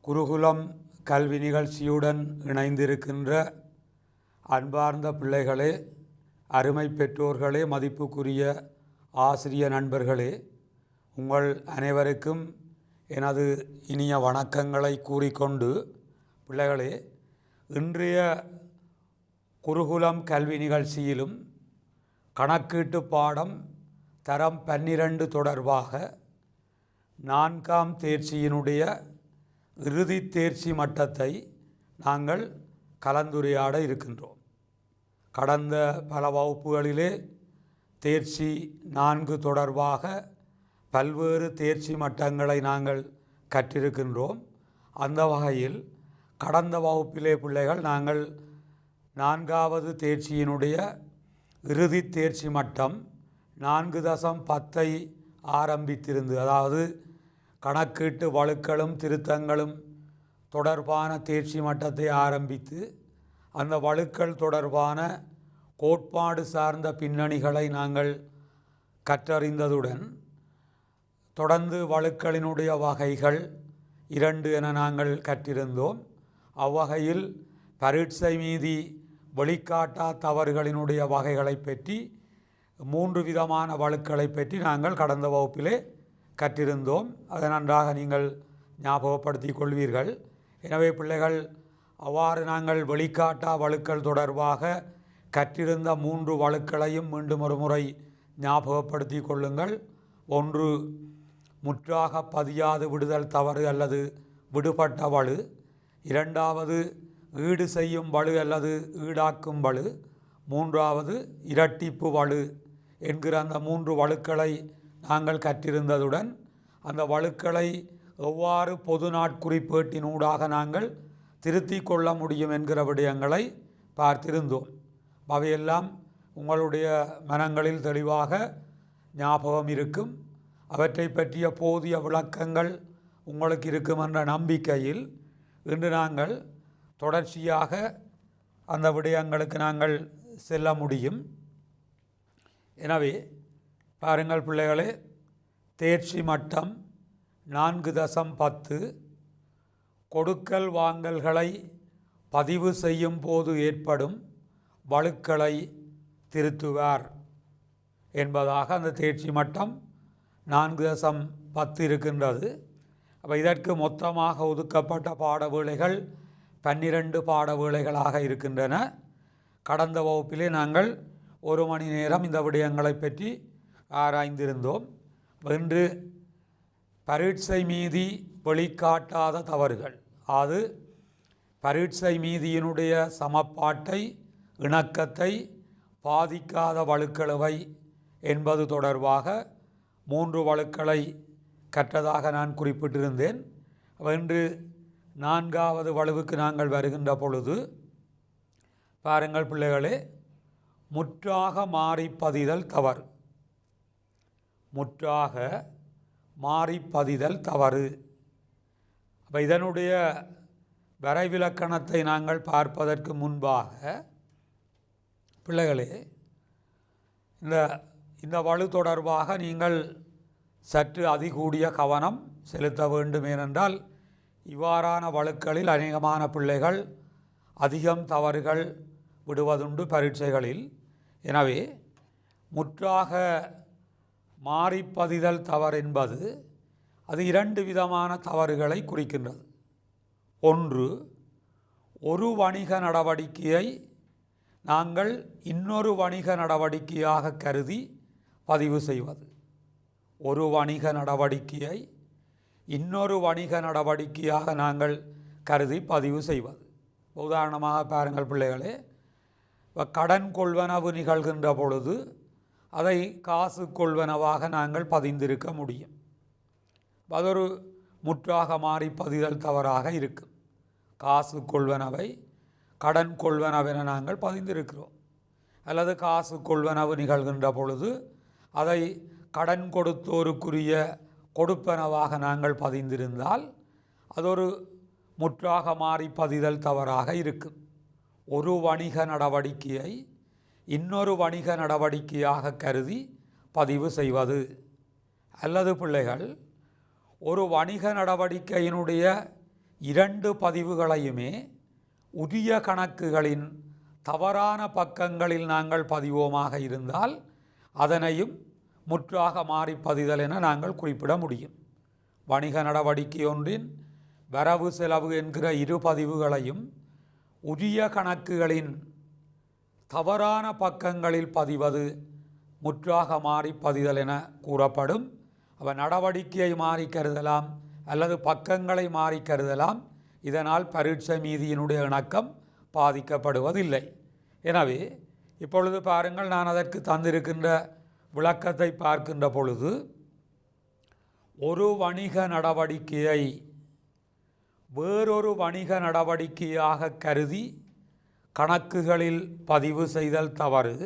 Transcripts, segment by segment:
குருகுலம் கல்வி நிகழ்ச்சியுடன் இணைந்திருக்கின்ற அன்பார்ந்த பிள்ளைகளே, அருமை பெற்றோர்களே, மதிப்புக்குரிய ஆசிரிய நண்பர்களே, உங்கள் அனைவருக்கும் எனது இனிய வணக்கங்களை கூறிக்கொண்டு, பிள்ளைகளே, இன்றைய குருகுலம் கல்வி நிகழ்ச்சியிலும் கணக்கீட்டு பாடம் தரம் 12 தொடர்பாக 4ஆம் தேர்ச்சியினுடைய இறுதி தேர்ச்சி மட்டத்தை நாங்கள் கலந்துரையாட இருக்கின்றோம். கடந்த பல வகுப்புகளிலே தேர்ச்சி 4 தொடர்பாக பல்வேறு தேர்ச்சி மட்டங்களை நாங்கள் கற்றிருக்கின்றோம். அந்த வகையில் கடந்த வகுப்பிலே பிள்ளைகள் நாங்கள் 4வது தேர்ச்சியினுடைய இறுதி தேர்ச்சி மட்டம் 4.10 ஆரம்பித்திருந்து, அதாவது கணக்கீட்டு வழுக்களும் திருத்தங்களும் தொடர்பான தேர்ச்சி மட்டத்தை ஆரம்பித்து அந்த வழுக்கள் தொடர்பான கோட்பாடு சார்ந்த பின்னணிகளை நாங்கள் கற்றறிந்ததுடன் தொடர்ந்து வழுக்களினுடைய வகைகள் 2 என நாங்கள் கற்றிருந்தோம். அவ்வகையில் பரீட்சை மீதி வெளிக்காட்டா தவறுகளினுடைய வகைகளை பற்றி 3 விதமான வழுக்களை பற்றி நாங்கள் கடந்த வகுப்பிலே கற்றிருந்தோம். அதை நன்றாக நீங்கள் ஞாபகப்படுத்திக் கொள்வீர்கள். எனவே பிள்ளைகள், அவ்வாறு நாங்கள் வெளிக்காட்டா வழுக்கள் தொடர்பாக கற்றிருந்த 3 வழுக்களையும் மீண்டும் ஒரு முறை ஞாபகப்படுத்தி கொள்ளுங்கள். 1, முற்றாக பதியாது விடுதல் தவறு அல்லது விடுபட்ட வலு. 2வது, ஈடு செய்யும் வலு அல்லது ஈடாக்கும் வலு. 3வது, இரட்டிப்பு வலு என்கிற அந்த 3 வழுக்களை நாங்கள் கற்றிருந்ததுடன் அந்த வழுக்களை எவ்வாறு பொது நாட்குறிப்பேட்டினூடாக நாங்கள் திருத்தி கொள்ள முடியும் என்கிற விடயங்களை பார்த்திருந்தோம். அவையெல்லாம் உங்களுடைய மனங்களில் தெளிவாக ஞாபகம் இருக்கும். அவற்றை பற்றிய போதிய விளக்கங்கள் உங்களுக்கு இருக்கும் என்ற நம்பிக்கையில் இன்று நாங்கள் தொடர்ச்சியாக அந்த விடயங்களுக்கு நாங்கள் செல்ல முடியும். எனவே பாருங்கள் பிள்ளைகளே, தேர்ச்சி மட்டம் 4.10 கொடுக்கல் வாங்கல்களை பதிவு செய்யும் போது ஏற்படும் வழுக்களை திருத்துவார் என்பதாக அந்த தேர்ச்சி மட்டம் 4.10 இருக்கின்றது. அப்போ இதற்கு மொத்தமாக ஒதுக்கப்பட்ட பாட வேளைகள் 12 பாட வேளைகளாக இருக்கின்றன. கடந்த வகுப்பிலே நாங்கள் 1 மணி நேரம் இந்த விடயங்களை பற்றி ஆராய்ந்திருந்தோம். இன்று பரீட்சை மீதி வெளிக்காட்டாத தவறுகள், அது பரீட்சை மீதியினுடைய சமப்பாட்டை இணக்கத்தை பாதிக்காத வழுக்களவை என்பது தொடர்பாக 3 வழுக்களை கற்றதாக நான் குறிப்பிட்டிருந்தேன். இன்று 4வது வலுவுக்கு நாங்கள் வருகின்ற பொழுது பாருங்கள் பிள்ளைகளே, முற்றாக மாறி பதிதல் தவறு. முற்றாக மாறி பதிதல் தவறு. அப்போ இதனுடைய வரைவிலக்கணத்தை நாங்கள் பார்ப்பதற்கு முன்பாக பிள்ளைகளே, இந்த வலு தொடர்பாக நீங்கள் சற்று அதிகூடிய கவனம் செலுத்த வேண்டும். ஏனென்றால் இவ்வாறான வழுக்களில் அநேகமான பிள்ளைகள் அதிகம் தவறுகள் விடுவதுண்டு பரீட்சைகளில். எனவே முற்றாக மாறிப்பதிதல் தவறு என்பது அது 2 விதமான தவறுகளை குறிக்கின்றது. 1, ஒரு வணிக நடவடிக்கையை நாங்கள் இன்னொரு வணிக நடவடிக்கையாக கருதி பதிவு செய்வது. ஒரு வணிக நடவடிக்கையை இன்னொரு வணிக நடவடிக்கையாக நாங்கள் கருதி பதிவு செய்வது. உதாரணமாக பாருங்கள் பிள்ளைகளே, கடன் கொள்வனவு நிகழ்கின்ற பொழுது அதை காசு கொள்வனவாக நாங்கள் பதிந்திருக்க முடியும். அது ஒரு முற்றாக மாறி பதிதல் தவறாக இருக்கும். காசு கொள்வனவை கடன் கொள்வனவென நாங்கள் பதிந்திருக்கிறோம். அல்லது காசு கொள்வனவு நிகழ்கின்ற பொழுது அதை கடன் கொடுத்தோருக்குரிய கொடுப்பனவாக நாங்கள் பதிந்திருந்தால் அது ஒரு முற்றாக மாறி பதிதல் தவறாக இருக்கும். ஒரு வணிக நடவடிக்கையை இன்னொரு வணிக நடவடிக்கையாக கருதி பதிவு செய்வது. அல்லது பிள்ளைகள், ஒரு வணிக நடவடிக்கையினுடைய 2 பதிவுகளையுமே உரிய கணக்குகளின் தவறான பக்கங்களில் நாங்கள் பதிவோமாக இருந்தால் அதனையும் முற்றாக மாறி பதிதல் என நாங்கள் குறிப்பிட முடியும். வணிக நடவடிக்கை ஒன்றின் வரவு செலவு என்கிற 2 பதிவுகளையும் உரிய கணக்குகளின் தவறான பக்கங்களில் பதிவது முற்றாக மாறி பதிதல் என கூறப்படும். நடவடிக்கையை மாறி கருதலாம் அல்லது பக்கங்களை மாறி கருதலாம். இதனால் பரீட்சை மீதியினுடைய இணக்கம் பாதிக்கப்படுவதில்லை. எனவே இப்பொழுது பாருங்கள், நான் அதற்கு தந்திருக்கின்ற விளக்கத்தை பார்க்கின்ற பொழுது, ஒரு வணிக நடவடிக்கையை வேறொரு வணிக நடவடிக்கையாக கருதி கணக்குகளில் பதிவு செய்தல் தவறு,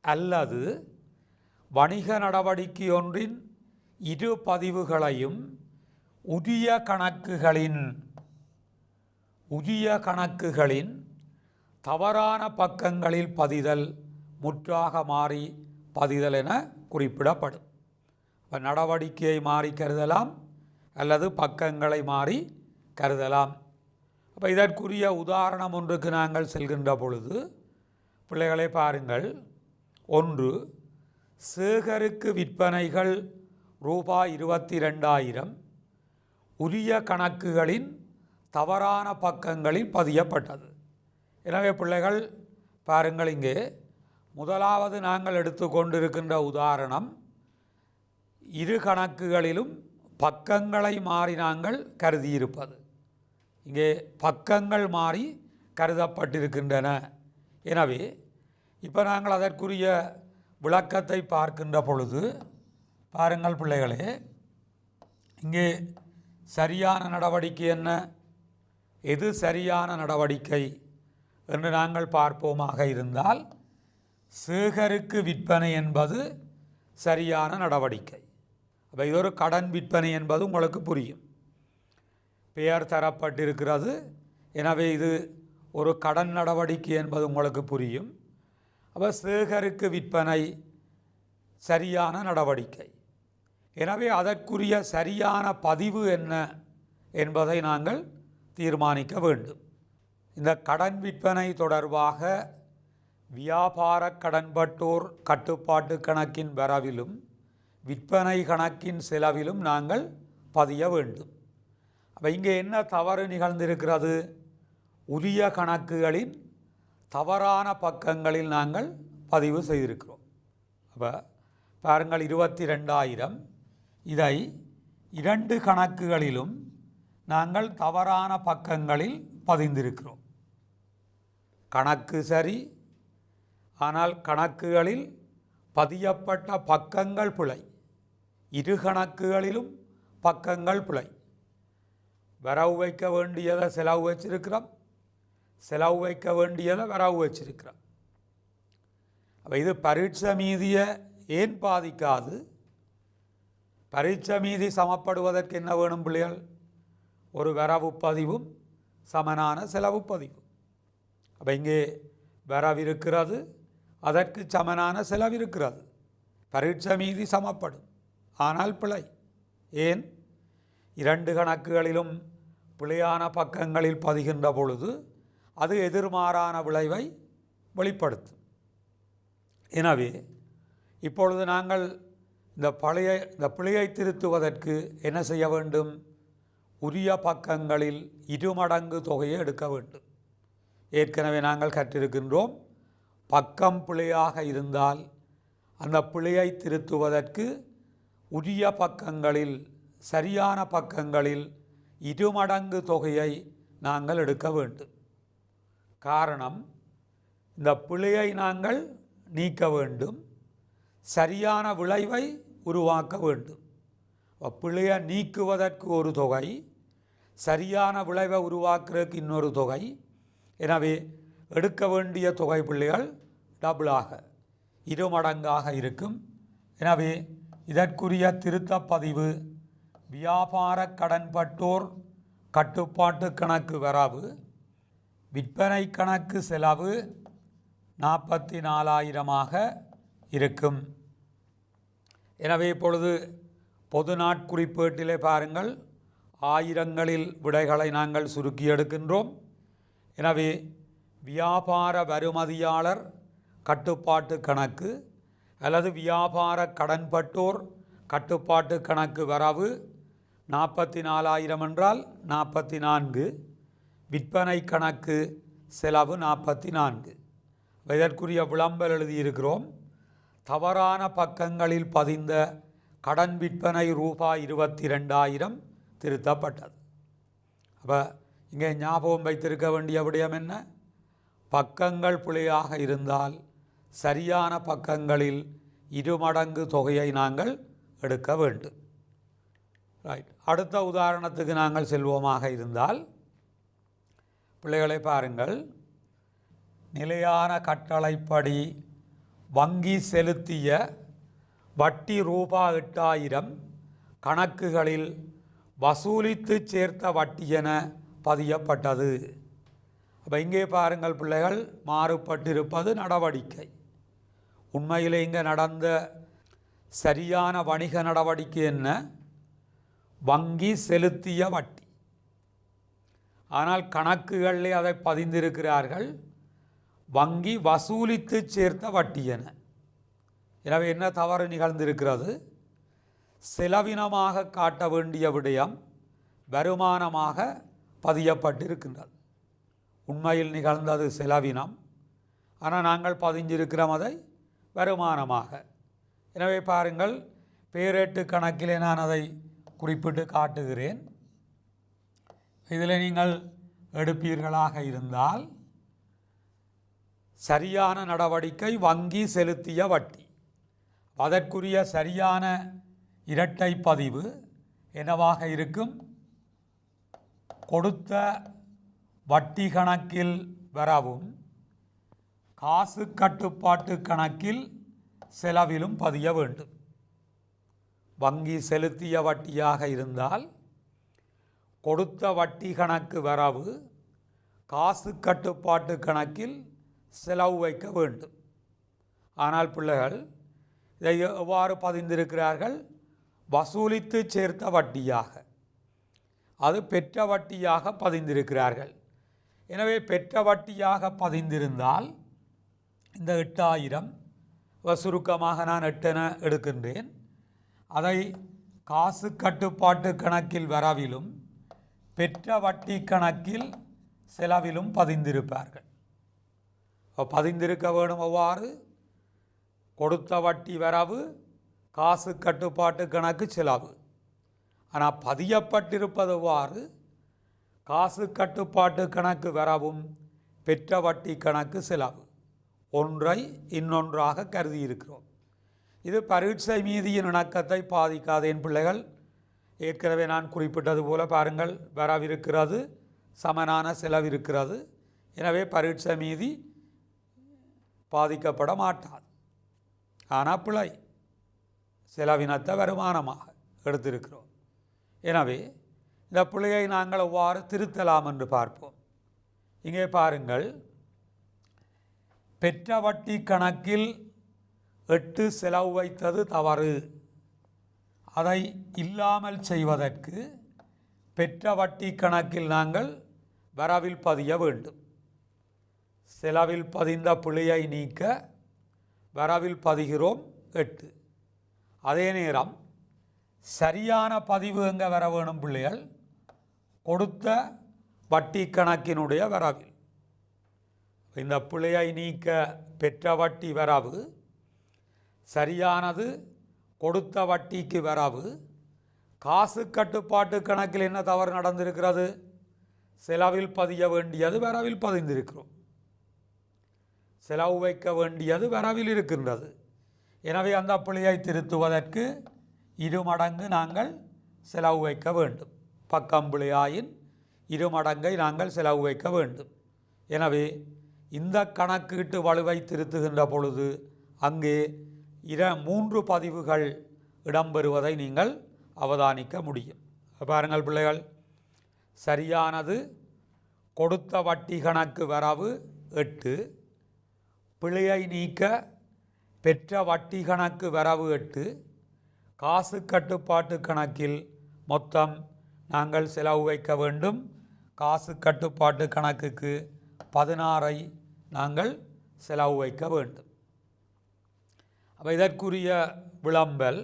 அல்லது வணிக நடவடிக்கை ஒன்றின் 2 பதிவுகளையும் உரிய கணக்குகளின் தவறான பக்கங்களில் பதிதல் முற்றாக மாறி பதிதல் என குறிப்பிடப்படும். நடவடிக்கையை மாறி கருதலாம் அல்லது பக்கங்களை மாறி கருதலாம். அப்போ இதற்குரிய உதாரணம் ஒன்றுக்கு நாங்கள் செல்கின்ற பொழுது, பிள்ளைகளை பாருங்கள், 1, சேகருக்கு விற்பனைகள் ரூபாய் 22,000 உரிய கணக்குகளின் தவறான பக்கங்களில் பதியப்பட்டது. எனவே பிள்ளைகள் பாருங்கள், இங்கே முதலாவது நாங்கள் எடுத்துக்கொண்டிருக்கின்ற உதாரணம் 2 கணக்குகளிலும் பக்கங்களை மாறி நாங்கள் கருதியிருப்பது. இங்கே பக்கங்கள் மாறி கருதப்பட்டிருக்கின்றன. எனவே இப்போ நாங்கள் அதற்குரிய விளக்கத்தை பார்க்கின்ற பொழுது பாருங்கள் பிள்ளைகளே, இங்கே சரியான நடவடிக்கை என்ன, எது சரியான நடவடிக்கை என்று நாங்கள் பார்ப்போமாக இருந்தால், சேகருக்கு விற்பனை என்பது சரியான நடவடிக்கை. அப்போ இது ஒரு கடன் விற்பனை என்பது உங்களுக்கு புரியும். பெயர் தரப்பட்டிருக்கிறது, எனவே இது ஒரு கடன் நடவடிக்கை என்பது உங்களுக்கு புரியும். அப்போ சேகருக்கு விற்பனை சரியான நடவடிக்கை. எனவே அதற்குரிய சரியான பதிவு என்ன என்பதை நாங்கள் தீர்மானிக்க வேண்டும். இந்த கடன் விற்பனை தொடர்பாக வியாபார கடன்பட்டோர் கட்டுப்பாட்டு கணக்கின் வரவிலும் விற்பனை கணக்கின் செலவிலும் நாங்கள் பதிய வேண்டும். அப்போ இங்கே என்ன தவறு நிகழ்ந்திருக்கிறது? உரிய கணக்குகளின் தவறான பக்கங்களில் நாங்கள் பதிவு செய்திருக்கிறோம். அப்போ பாருங்கள், 22,000 இதை 2 கணக்குகளிலும் நாங்கள் தவறான பக்கங்களில் பதிந்திருக்கிறோம். கணக்கு சரி, ஆனால் கணக்குகளில் பதியப்பட்ட பக்கங்கள் பிழை. 2 கணக்குகளிலும் பக்கங்கள் பிழை. வரவு வைக்க வேண்டியதை செலவு வச்சிருக்கிறோம், செலவு வைக்க வேண்டியதை வரவு வச்சிருக்கிறோம். அப்போ இது பரீட்சை மீதியை ஏன் பாதிக்காது? பரீட்சை மீதி சமப்படுவதற்கு என்ன வேணும் பிள்ளைகள்? ஒரு வரவு பதிவும் சமனான செலவு பதிவு. அப்போ இங்கே வரவு இருக்கிறது, அதற்கு சமனான செலவு இருக்கிறது. பரீட்சை மீதி சமப்படும், ஆனால் பிழை. ஏன்? 2 கணக்குகளிலும் பிழையான பக்கங்களில் பதிகின்ற பொழுது அது எதிர்மாறான விளைவை வெளிப்படுத்தும். எனவே இப்பொழுது நாங்கள் இந்த பிழையை திருத்துவதற்கு என்ன செய்ய வேண்டும்? உரிய பக்கங்களில் 2 மடங்கு தொகையை எடுக்க வேண்டும். ஏற்கனவே நாங்கள் கற்றிருக்கின்றோம், பக்கம் பிழையாக இருந்தால் அந்த பிழையை திருத்துவதற்கு உரிய பக்கங்களில், சரியான பக்கங்களில் 2 மடங்கு தொகையை நாங்கள் எடுக்க வேண்டும். காரணம், இந்த பிழையை நாங்கள் நீக்க வேண்டும், சரியான விளைவை உருவாக்க வேண்டும். பிழையை நீக்குவதற்கு ஒரு தொகை, சரியான விளைவை உருவாக்குறதுக்கு இன்னொரு தொகை. எனவே எடுக்க வேண்டிய தொகை பிள்ளைகள் டபுளாக 2 மடங்காக இருக்கும். எனவே இதற்குரிய திருத்தப் பதிவு வியாபார கடன்பட்டோர் கட்டுப்பாட்டு கணக்கு வரவு, விற்பனை கணக்கு செலவு 44,000 இருக்கும். எனவே இப்பொழுது பொது நாட்குறிப்பேட்டிலே பாருங்கள், ஆயிரங்களில் விடைகளை நாங்கள் சுருக்கி எடுக்கின்றோம். எனவே வியாபார வருமதியாளர் கட்டுப்பாட்டு கணக்கு அல்லது வியாபார கடன்பட்டோர் கட்டுப்பாட்டு கணக்கு வரவு 44,000 என்றால் 44, விற்பனை கணக்கு செலவு 44. இதற்குரிய விளம்பரம் எழுதியிருக்கிறோம். தவறான பக்கங்களில் பதிந்த கடன் விற்பனை ரூபாய் 22,000 திருத்தப்பட்டது. அப்போ இங்கே ஞாபகம் வைத்திருக்க வேண்டிய விடயம் என்ன? பக்கங்கள் பிழையாக இருந்தால் சரியான பக்கங்களில் 2 மடங்கு தொகையை நாங்கள் எடுக்க வேண்டும். ரைட். அடுத்த உதாரணத்துக்கு நாங்கள் செல்வோமாக இருந்தால், பிள்ளைகளை பாருங்கள். நிலையான கட்டளைப்படி வங்கி செலுத்திய வட்டி ரூபாய் 8,000 கணக்குகளில் வசூலித்து சேர்த்த வட்டி என பதியப்பட்டது. அப்போ இங்கே பாருங்கள் பிள்ளைகள், மாறுபட்டிருப்பது நடவடிக்கை. உண்மையிலே இங்கே நடந்த சரியான வணிக நடவடிக்கை என்ன? வங்கி செலுத்திய வட்டி. ஆனால் கணக்குகளிலே அதை பதிந்திருக்கிறார்கள் வங்கி வசூலித்து சேர்த்த வட்டி என. எனவே என்ன தவறு நிகழ்ந்திருக்கிறது? செலவினமாக காட்ட வேண்டிய விடயம் வருமானமாக பதியப்பட்டிருக்கின்றது. உண்மையில் நிகழ்ந்தது செலவினம், ஆனால் நாங்கள் பதிஞ்சிருக்கிறோம் அதை வருமானமாக. எனவே பாருங்கள், பேரேட்டு கணக்கிலே நான் அதை குறிப்பிட்டு காட்டுகிறேன். இதில் நீங்கள் எடுப்பீர்களாக இருந்தால், சரியான நடவடிக்கை வங்கி செலுத்திய வட்டி. அதற்குரிய சரியான இரட்டை பதிவு என்னவாக இருக்கும்? கொடுத்த வட்டி கணக்கில் வரவும் காசு கட்டுப்பாட்டு கணக்கில் செலவிலும் பதிய வேண்டும். வங்கி செலுத்திய வட்டியாக இருந்தால் கொடுத்த வட்டி கணக்கு வரவு காசு கட்டுப்பாட்டு கணக்கில் செலவு வைக்க வேண்டும். ஆனால் பிள்ளைகள் இதை எவ்வாறு பதிந்திருக்கிறார்கள்? வசூலித்து சேர்த்த வட்டியாக, அது பெற்ற வட்டியாக பதிந்திருக்கிறார்கள். எனவே பெற்ற வட்டியாக பதிந்திருந்தால் இந்த 8,000 சுருக்கமாக நான் 8 என எடுக்கின்றேன். அதை காசு கட்டுப்பாட்டு கணக்கில் வரவிலும் பெற்ற வட்டி கணக்கில் செலவிலும் பதிந்திருப்பார்கள். பதிந்திருக்க வேணும். அவ்வாறு கொடுத்த வட்டி வரவு காசு கட்டுப்பாட்டு கணக்கு செலவு. ஆனால் பதியப்பட்டிருப்பதுவாறு காசு கட்டுப்பாட்டு கணக்கு வரவும் பெற்ற வட்டி கணக்கு செலவு ஒன்றை இன்னொன்றாக கருதி இருக்கிறோம். இது பரீட்சை மீதியின் இணக்கத்தை பாதிக்காதேன் பிள்ளைகள். ஏற்கனவே நான் குறிப்பிட்டது போல பாருங்கள், வரவிருக்கிறது, சமனான செலவிருக்கிறது. எனவே பரீட்சை மீதி பாதிக்கப்பட மாட்டாது. ஆனால் பிழை செலவினத்தை வருமானமாக எடுத்திருக்கிறோம். எனவே இந்த பிழையை நாங்கள் எவ்வாறு திருத்தலாம் என்று பார்ப்போம். இங்கே பாருங்கள், பெற்ற வட்டி கணக்கில் 8 செலவு வைத்தது தவறு. அதை இல்லாமல் செய்வதற்கு பெற்ற வட்டி கணக்கில் நாங்கள் வரவில் பதிய வேண்டும். செலவில் பதிந்த பிழையை நீக்க வரவில் பதிகிறோம் 8. அதே நேரம் சரியான பதிவு எங்கே வர வேணும் பிள்ளைகள்? கொடுத்த வட்டி கணக்கினுடைய வரவில். இந்த பிழையை நீக்க பெற்ற வட்டி வரவு சரியானது, கொடுத்த வட்டிக்கு வரவு. காசு கட்டுப்பாட்டு கணக்கில் என்ன தவறு நடந்திருக்கிறது? செலவில் பதிய வேண்டியது வரவில் பதிந்திருக்கிறோம். செலவு வைக்க வேண்டியது வரவில் இருக்கின்றது. எனவே அந்த பிழையை திருத்துவதற்கு 2 மடங்கு நாங்கள் செலவு வைக்க வேண்டும். பக்கம் பிழையாயின் 2 மடங்கை நாங்கள் செலவு வைக்க வேண்டும். எனவே இந்த கணக்கீட்டு வலுவை திருத்துகின்ற பொழுது அங்கே 3 பதிவுகள் இடம்பெறுவதை நீங்கள் அவதானிக்க முடியும். பாருங்கள் பிள்ளைகள், சரியானது கொடுத்த வட்டி கணக்கு வரவு 8, பிழையை நீக்க பெற்ற வட்டி கணக்கு வரவு 8, காசு கட்டுப்பாட்டு கணக்கில் மொத்தம் நாங்கள் செலவு வைக்க வேண்டும். காசு கட்டுப்பாட்டு கணக்குக்கு 16 நாங்கள் செலவு வைக்க வேண்டும். அப்போ இதற்குரிய விளம்பல்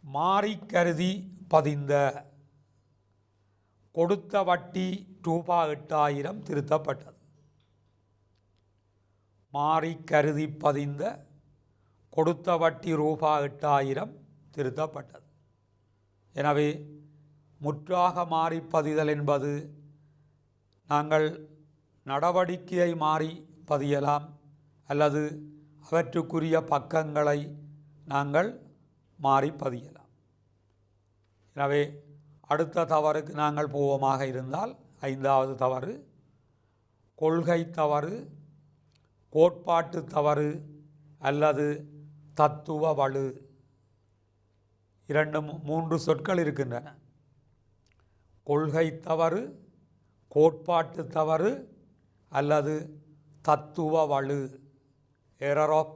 மாறி கருதி பதிந்த கொடுத்த வட்டி ரூபாய் 8000 திருத்தப்பட்டது. மாறி கருதி பதிந்த கொடுத்த வட்டி ரூபாய் 8000 திருத்தப்பட்டது. எனவே முற்றாக மாறி பதிதல் என்பது நாங்கள் நடவடிக்கையை மாறி பதியலாம் அல்லது அவற்றுக்குரிய பக்கங்களை நாங்கள் மாறி பதியலாம். எனவே அடுத்த தவறுக்கு நாங்கள் போவோமாக இருந்தால் 5வது தவறு கொள்கை தவறு, கோட்பாட்டு தவறு அல்லது தத்துவ வலு. 3 சொற்கள் இருக்கின்றன. கொள்கை தவறு, கோட்பாட்டு தவறு அல்லது தத்துவ வலு, எரர் ஆஃப்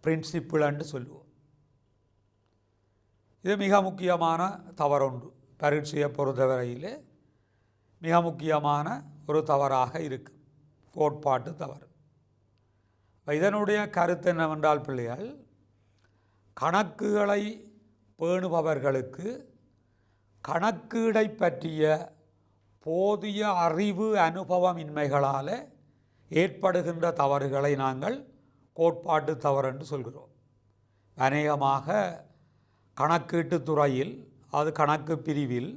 பிரின்சிபிள் என்று சொல்லுவோம். இது மிக முக்கியமான தவறொன்று. பரீட்சையை பொறுத்தவரையிலே மிக முக்கியமான ஒரு தவறாக இருக்கு கோட்பாட்டு தவறு. இதனுடைய கருத்து என்னவென்றால் பிள்ளைகள், கணக்குகளை பேணுபவர்களுக்கு கணக்கீடை பற்றிய போதிய அறிவு அனுபவமின்மைகளால் ஏற்படுகின்ற தவறுகளை நாங்கள் கோட்பாட்டு தவறு என்று சொல்கிறோம். அநேகமாக கணக்கீட்டு துறையில் அது கணக்கு பிரிவில்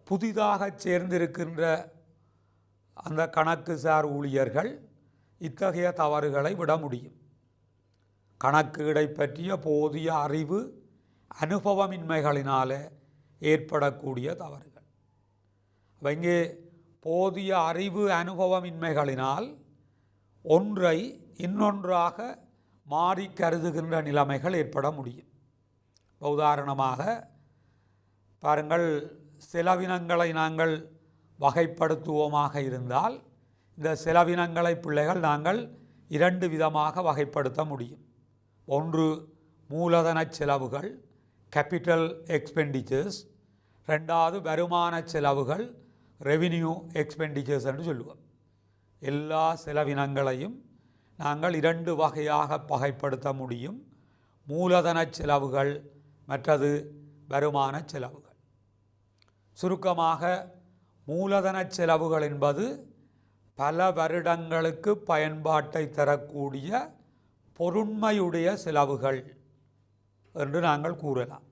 புதிதாக சேர்ந்திருக்கின்ற அந்த கணக்கு சார் ஊழியர்கள் இத்தகைய தவறுகளை விட முடியும். கணக்கீடை பற்றிய போதிய அறிவு அனுபவமின்மைகளினால் ஏற்படக்கூடிய தவறுகள். இங்கே போதிய அறிவு அனுபவமின்மைகளினால் ஒன்றை இன்னொன்றாக மாறி கருதுகின்ற நிலைமைகள் ஏற்பட முடியும். உதாரணமாக பாருங்கள், செலவினங்களை நாங்கள் வகைப்படுத்துவோமாக இருந்தால் இந்த செலவினங்களை பிள்ளைகள் நாங்கள் 2 விதமாக வகைப்படுத்த முடியும். ஒன்று மூலதன செலவுகள், கேபிட்டல் எக்ஸ்பெண்டிச்சர்ஸ். 2வது வருமான செலவுகள், ரெவின்யூ எக்ஸ்பெண்டிச்சர்ஸ் என்று சொல்லுவோம். எல்லா செலவினங்களையும் நாங்கள் 2 வகையாக வகைப்படுத்த முடியும். மூலதன செலவுகள், மற்றது வருமான செலவுகள். சுருக்கமாக மூலதன செலவுகள் என்பது பல வருடங்களுக்கு பயன்பாட்டை தரக்கூடிய பொருண்மையுடைய செலவுகள் என்று நாங்கள் கூறலாம்.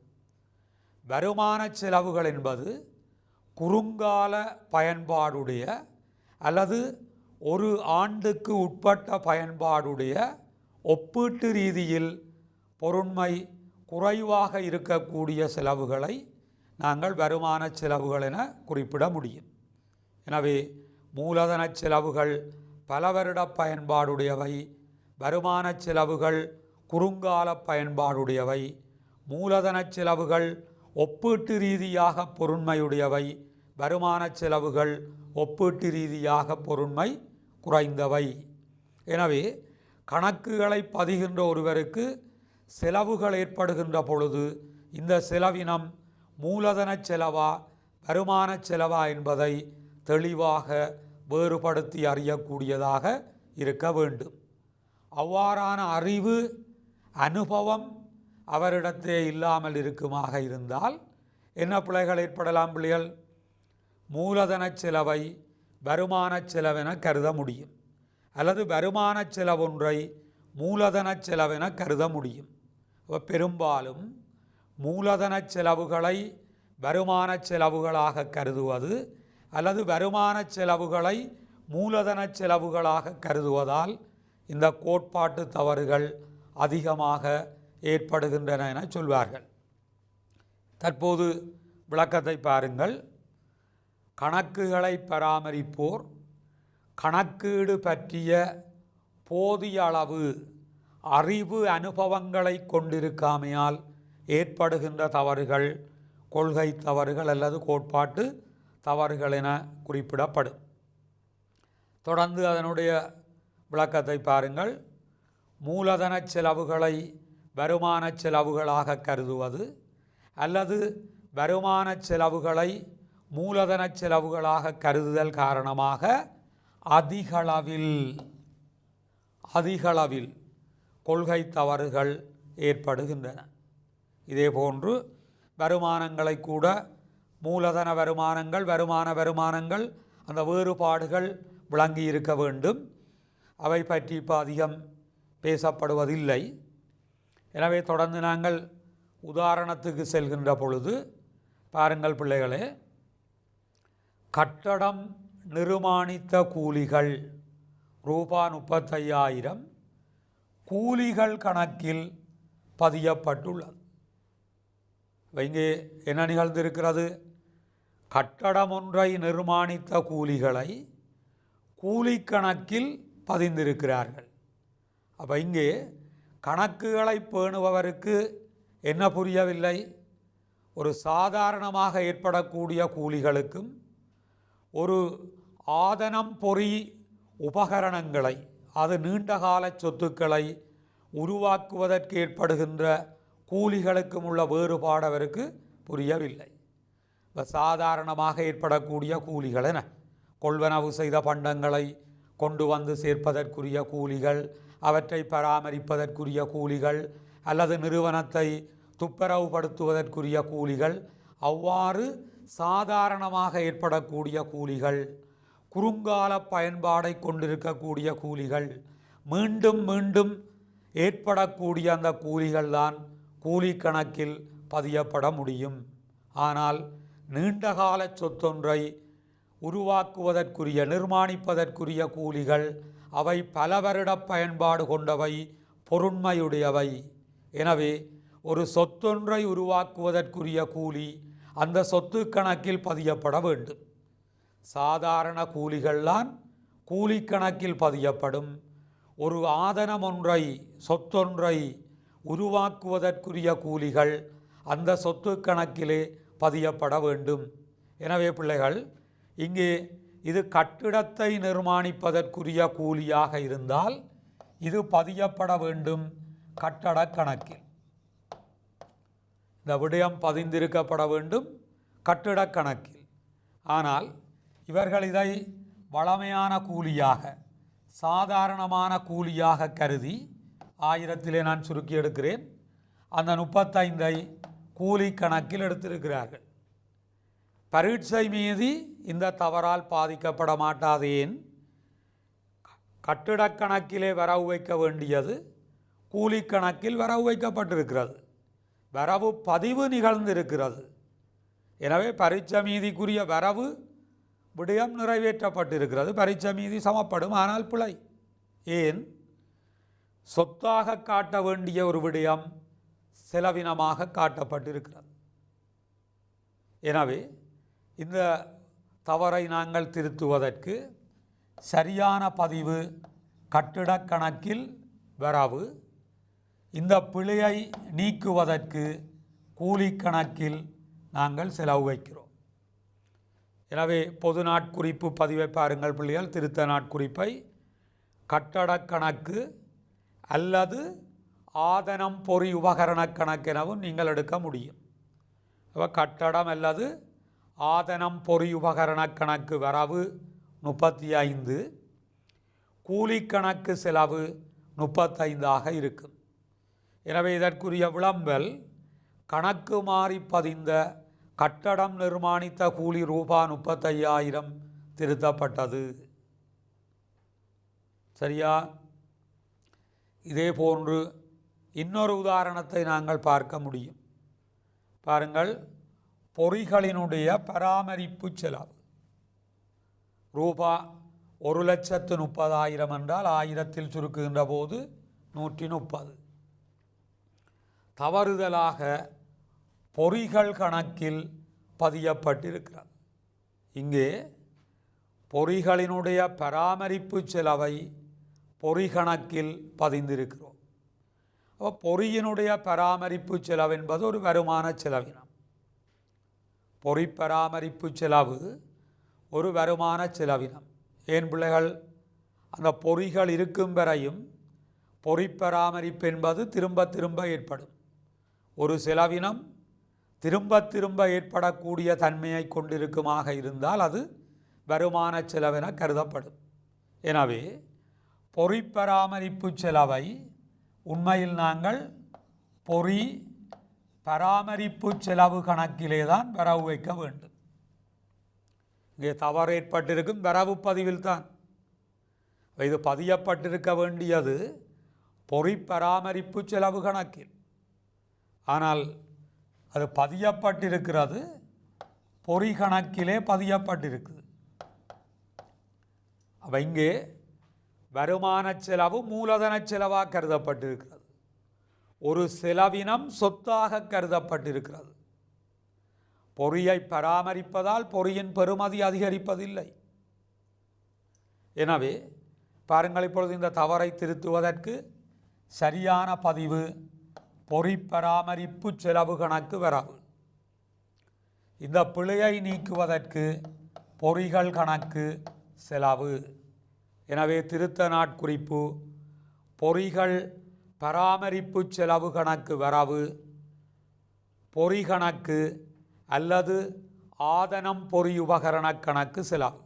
வருமான செலவுகள் என்பது குறுங்கால பயன்பாடுடைய அல்லது ஒரு ஆண்டுக்கு உட்பட்ட பயன்பாடுடைய ஒப்பீட்டு ரீதியில் பொருண்மை குறைவாக இருக்கக்கூடிய செலவுகளை நாங்கள் வருமான செலவுகள் என குறிப்பிட முடியும். எனவே மூலதன செலவுகள் பல வருட பயன்பாடுடையவை, வருமான செலவுகள் குறுங்கால பயன்பாடுடையவை. மூலதன செலவுகள் ஒப்பீட்டு ரீதியாக பொருண்மையுடையவை, வருமான செலவுகள் ஒப்பீட்டு ரீதியாக பொருண்மை குறைந்தவை. எனவே கணக்குகளை பதிகின்ற ஒருவருக்கு செலவுகள் ஏற்படுகின்ற பொழுது இந்த செலவினம் மூலதன செலவா வருமான செலவா என்பதை தெளிவாக வேறுபடுத்தி அறியக்கூடியதாக இருக்க வேண்டும். அவ்வாறான அறிவு அனுபவம் அவரிடத்தே இல்லாமல் இருக்குமாக இருந்தால் என்ன பிழைகள் ஏற்படலாம்? பிள்ளைகள், மூலதன செலவை வருமான செலவென கருத முடியும், அல்லது வருமான செலவொன்றை மூலதன செலவென கருத முடியும். பெரும்பாலும் மூலதன செலவுகளை வருமான செலவுகளாக கருதுவது அல்லது வருமான செலவுகளை மூலதன செலவுகளாக கருதுவதால் இந்த கோட்பாட்டு தவறுகள் அதிகமாக ஏற்படுகின்றன என சொல்வார்கள். தற்போது விளக்கத்தை பாருங்கள். கணக்குகளை பராமரிப்போர் கணக்கீடு பற்றிய போதிய அளவு அறிவு அனுபவங்களை கொண்டிருக்காமையால் ஏற்படுகின்ற தவறுகள் கொள்கை தவறுகள் அல்லது கோட்பாட்டு தவறுகள் என குறிப்பிடப்படும். தொடர்ந்து அதனுடைய விளக்கத்தை பாருங்கள். மூலதன செலவுகளை வருமான செலவுகளாக கருதுவது அல்லது வருமான செலவுகளை மூலதன செலவுகளாக கருதுதல் காரணமாக அதிகளவில் கொள்கை தவறுகள் ஏற்படுகின்றன. இதேபோன்று வருமானங்களை கூட மூலதன வருமானங்கள் வருமானங்கள் அந்த வேறுபாடுகள் விளங்கி இருக்க வேண்டும். அவை பற்றி இப்போ அதிகம் பேசப்படுவதில்லை. எனவே தொடர்ந்து நாங்கள் உதாரணத்துக்கு செல்கின்ற பொழுது பாருங்கள் பிள்ளைகளே, கட்டடம் நிர்மாணித்த கூலிகள் ரூபாய் 35,000 கூலிகள் கணக்கில் பதியப்பட்டுள்ளது. இங்கே என்ன நிகழ்ந்திருக்கிறது? கட்டடம் ஒன்றை நிர்மாணித்த கூலிகளை கூலி கணக்கில் பதிந்திருக்கிறார்கள். அப்போ இங்கே கணக்குகளை பேணுபவருக்கு என்ன புரியவில்லை? ஒரு சாதாரணமாக ஏற்படக்கூடிய கூலிகளுக்கும் ஒரு ஆதனம் பொறி உபகரணங்களை அது நீண்டகால சொத்துக்களை உருவாக்குவதற்கு ஏற்படுகின்ற கூலிகளுக்கும் உள்ள வேறுபாடு அவருக்கு புரியவில்லை. இப்போ சாதாரணமாக ஏற்படக்கூடிய கூலிகள் என கொள்வனவு செய்த பண்டங்களை கொண்டு வந்து சேர்ப்பதற்குரிய கூலிகள், அவற்றை பராமரிப்பதற்குரிய கூலிகள், அல்லது நிறுவனத்தை துப்புரவுபடுத்துவதற்குரிய கூலிகள், அவ்வாறு சாதாரணமாக ஏற்படக்கூடிய கூலிகள், குறுங்கால பயன்பாடை கொண்டிருக்கக்கூடிய கூலிகள், மீண்டும் மீண்டும் ஏற்படக்கூடிய அந்த கூலிகள் தான் கூலி கணக்கில் பதியப்பட முடியும். ஆனால் நீண்டகால சொத்தொன்றை உருவாக்குவதற்குரிய நிர்மாணிப்பதற்குரிய கூலிகள் அவை பல வருட பயன்பாடு கொண்டவை, பொருண்மையுடையவை. எனவே ஒரு சொத்தொன்றை உருவாக்குவதற்குரிய கூலி அந்த சொத்து கணக்கில் பதியப்பட வேண்டும். சாதாரண கூலிகள்தான் கூலி கணக்கில் பதியப்படும். ஒரு ஆதனம் ஒன்றை சொத்தொன்றை உருவாக்குவதற்குரிய கூலிகள் அந்த சொத்து கணக்கிலே பதியப்பட வேண்டும். எனவே பிள்ளைகள், இங்கே இது கட்டிடத்தை நிர்மாணிப்பதற்குரிய கூலியாக இருந்தால் இது பதியப்பட வேண்டும் கட்டட கணக்கில். இந்த விடயம் பதிந்திருக்கப்பட வேண்டும் கட்டிட கணக்கில். ஆனால் இவர்கள் இதை வளமையான கூலியாக சாதாரணமான கூலியாக கருதி 1000 நான் சுருக்கி எடுக்கிறேன், அந்த 35 கூலி கணக்கில் எடுத்திருக்கிறார்கள். பரீட்சை மீதி இந்த தவறால் பாதிக்கப்பட மாட்டாதேன். கட்டிட கணக்கிலே வரவு வைக்க வேண்டியது கூலி கணக்கில் வரவு வைக்கப்பட்டிருக்கிறது, வரவு பதிவு நிகழ்ந்திருக்கிறது. எனவே பரீட்சை மீதிக்குரிய வரவு விடயம் நிறைவேற்றப்பட்டிருக்கிறது. பரீட்சை மீதி சமப்படும், ஆனால் பிழை. ஏன்? சொத்தாக காட்ட வேண்டிய ஒரு விடயம் செலவினமாக காட்டப்பட்டிருக்கிறது. எனவே இந்த தவறை நாங்கள் திருத்துவதற்கு சரியான பதிவு கட்டிட கணக்கில் வரவு, இந்த பிழையை நீக்குவதற்கு கூலி கணக்கில் நாங்கள் செலவு வைக்கிறோம். எனவே பொது நாட்குறிப்பு பதிவை பாருங்கள் பிள்ளைகள். திருத்த நாட்குறிப்பை கட்டட கணக்கு அல்லது ஆதனம் பொறி உபகரண கணக்கெனவும் நீங்கள் எடுக்க முடியும். அப்போ கட்டடம் அல்லது ஆதனம் பொறி உபகரண கணக்கு வரவு 35, கூலி கணக்கு செலவு 35 இருக்கும். எனவே இதற்குரிய விளம்பல் கணக்கு மாறி பதிந்த கட்டடம் நிர்மாணித்த கூலி ரூபாய் 35,000 திருத்தப்பட்டது. சரியா? இதே போன்று இன்னொரு உதாரணத்தை நாங்கள் பார்க்க முடியும். பாருங்கள், பொறிகளினுடைய பராமரிப்பு செலவு ரூபாய் 1,30,000 என்றால் 1000 சுருக்குகின்ற போது 130. தவறுதலாக பொறிகள் கணக்கில் பதியப்பட்டிருக்கிறது. இங்கே பொறிகளினுடைய பராமரிப்பு செலவை பொறி கணக்கில் பதிந்திருக்கிறோம். அப்போ பொறியினுடைய பராமரிப்பு செலவு என்பது ஒரு வருமான செலவினம். பொறி பராமரிப்பு செலவு ஒரு வருமான செலவினம். ஏன் பிள்ளைகள்? அந்த பொறிகள் இருக்கும் வரையும் பொறி பராமரிப்பு என்பது திரும்ப திரும்ப ஏற்படும். ஒரு செலவினம் திரும்ப திரும்ப ஏற்படக்கூடிய தன்மையை கொண்டிருக்குமாக இருந்தால் அது வருமான செலவென கருதப்படும். எனவே பொறி பராமரிப்பு செலவை உண்மையில் நாங்கள் பொறி பராமரிப்பு செலவு கணக்கிலே தான் வரவு வைக்க வேண்டும். இங்கே தவறு ஏற்பட்டிருக்கும் வரவு பதிவில் தான். இது பதியப்பட்டிருக்க வேண்டியது பொறி பராமரிப்பு செலவு கணக்கில். ஆனால் அது பதியப்பட்டிருக்கிறது பொறி கணக்கிலே பதியப்பட்டிருக்குது. அப்போ இங்கே வருமான செலவு மூலதன செலவாக கருதப்பட்டிருக்கிறது. ஒரு செலவினம் சொத்தாக கருதப்பட்டிருக்கிறது. பொறியை பராமரிப்பதால் பொறியின் பெறுமதி அதிகரிப்பதில்லை. எனவே பாருங்கள், இப்பொழுது இந்த தவறை திருத்துவதற்கு சரியான பதிவு பொறி பராமரிப்பு செலவு கணக்கு வரவு. இந்த பிழையை நீக்குவதற்கு பொறிகள் கணக்கு செலவு. எனவே திருத்த நாட்குறிப்பு பொறிகள் பராமரிப்பு செலவு கணக்கு வரவு, பொறி கணக்கு அல்லது ஆதனம் பொறி உபகரண கணக்கு செலவு.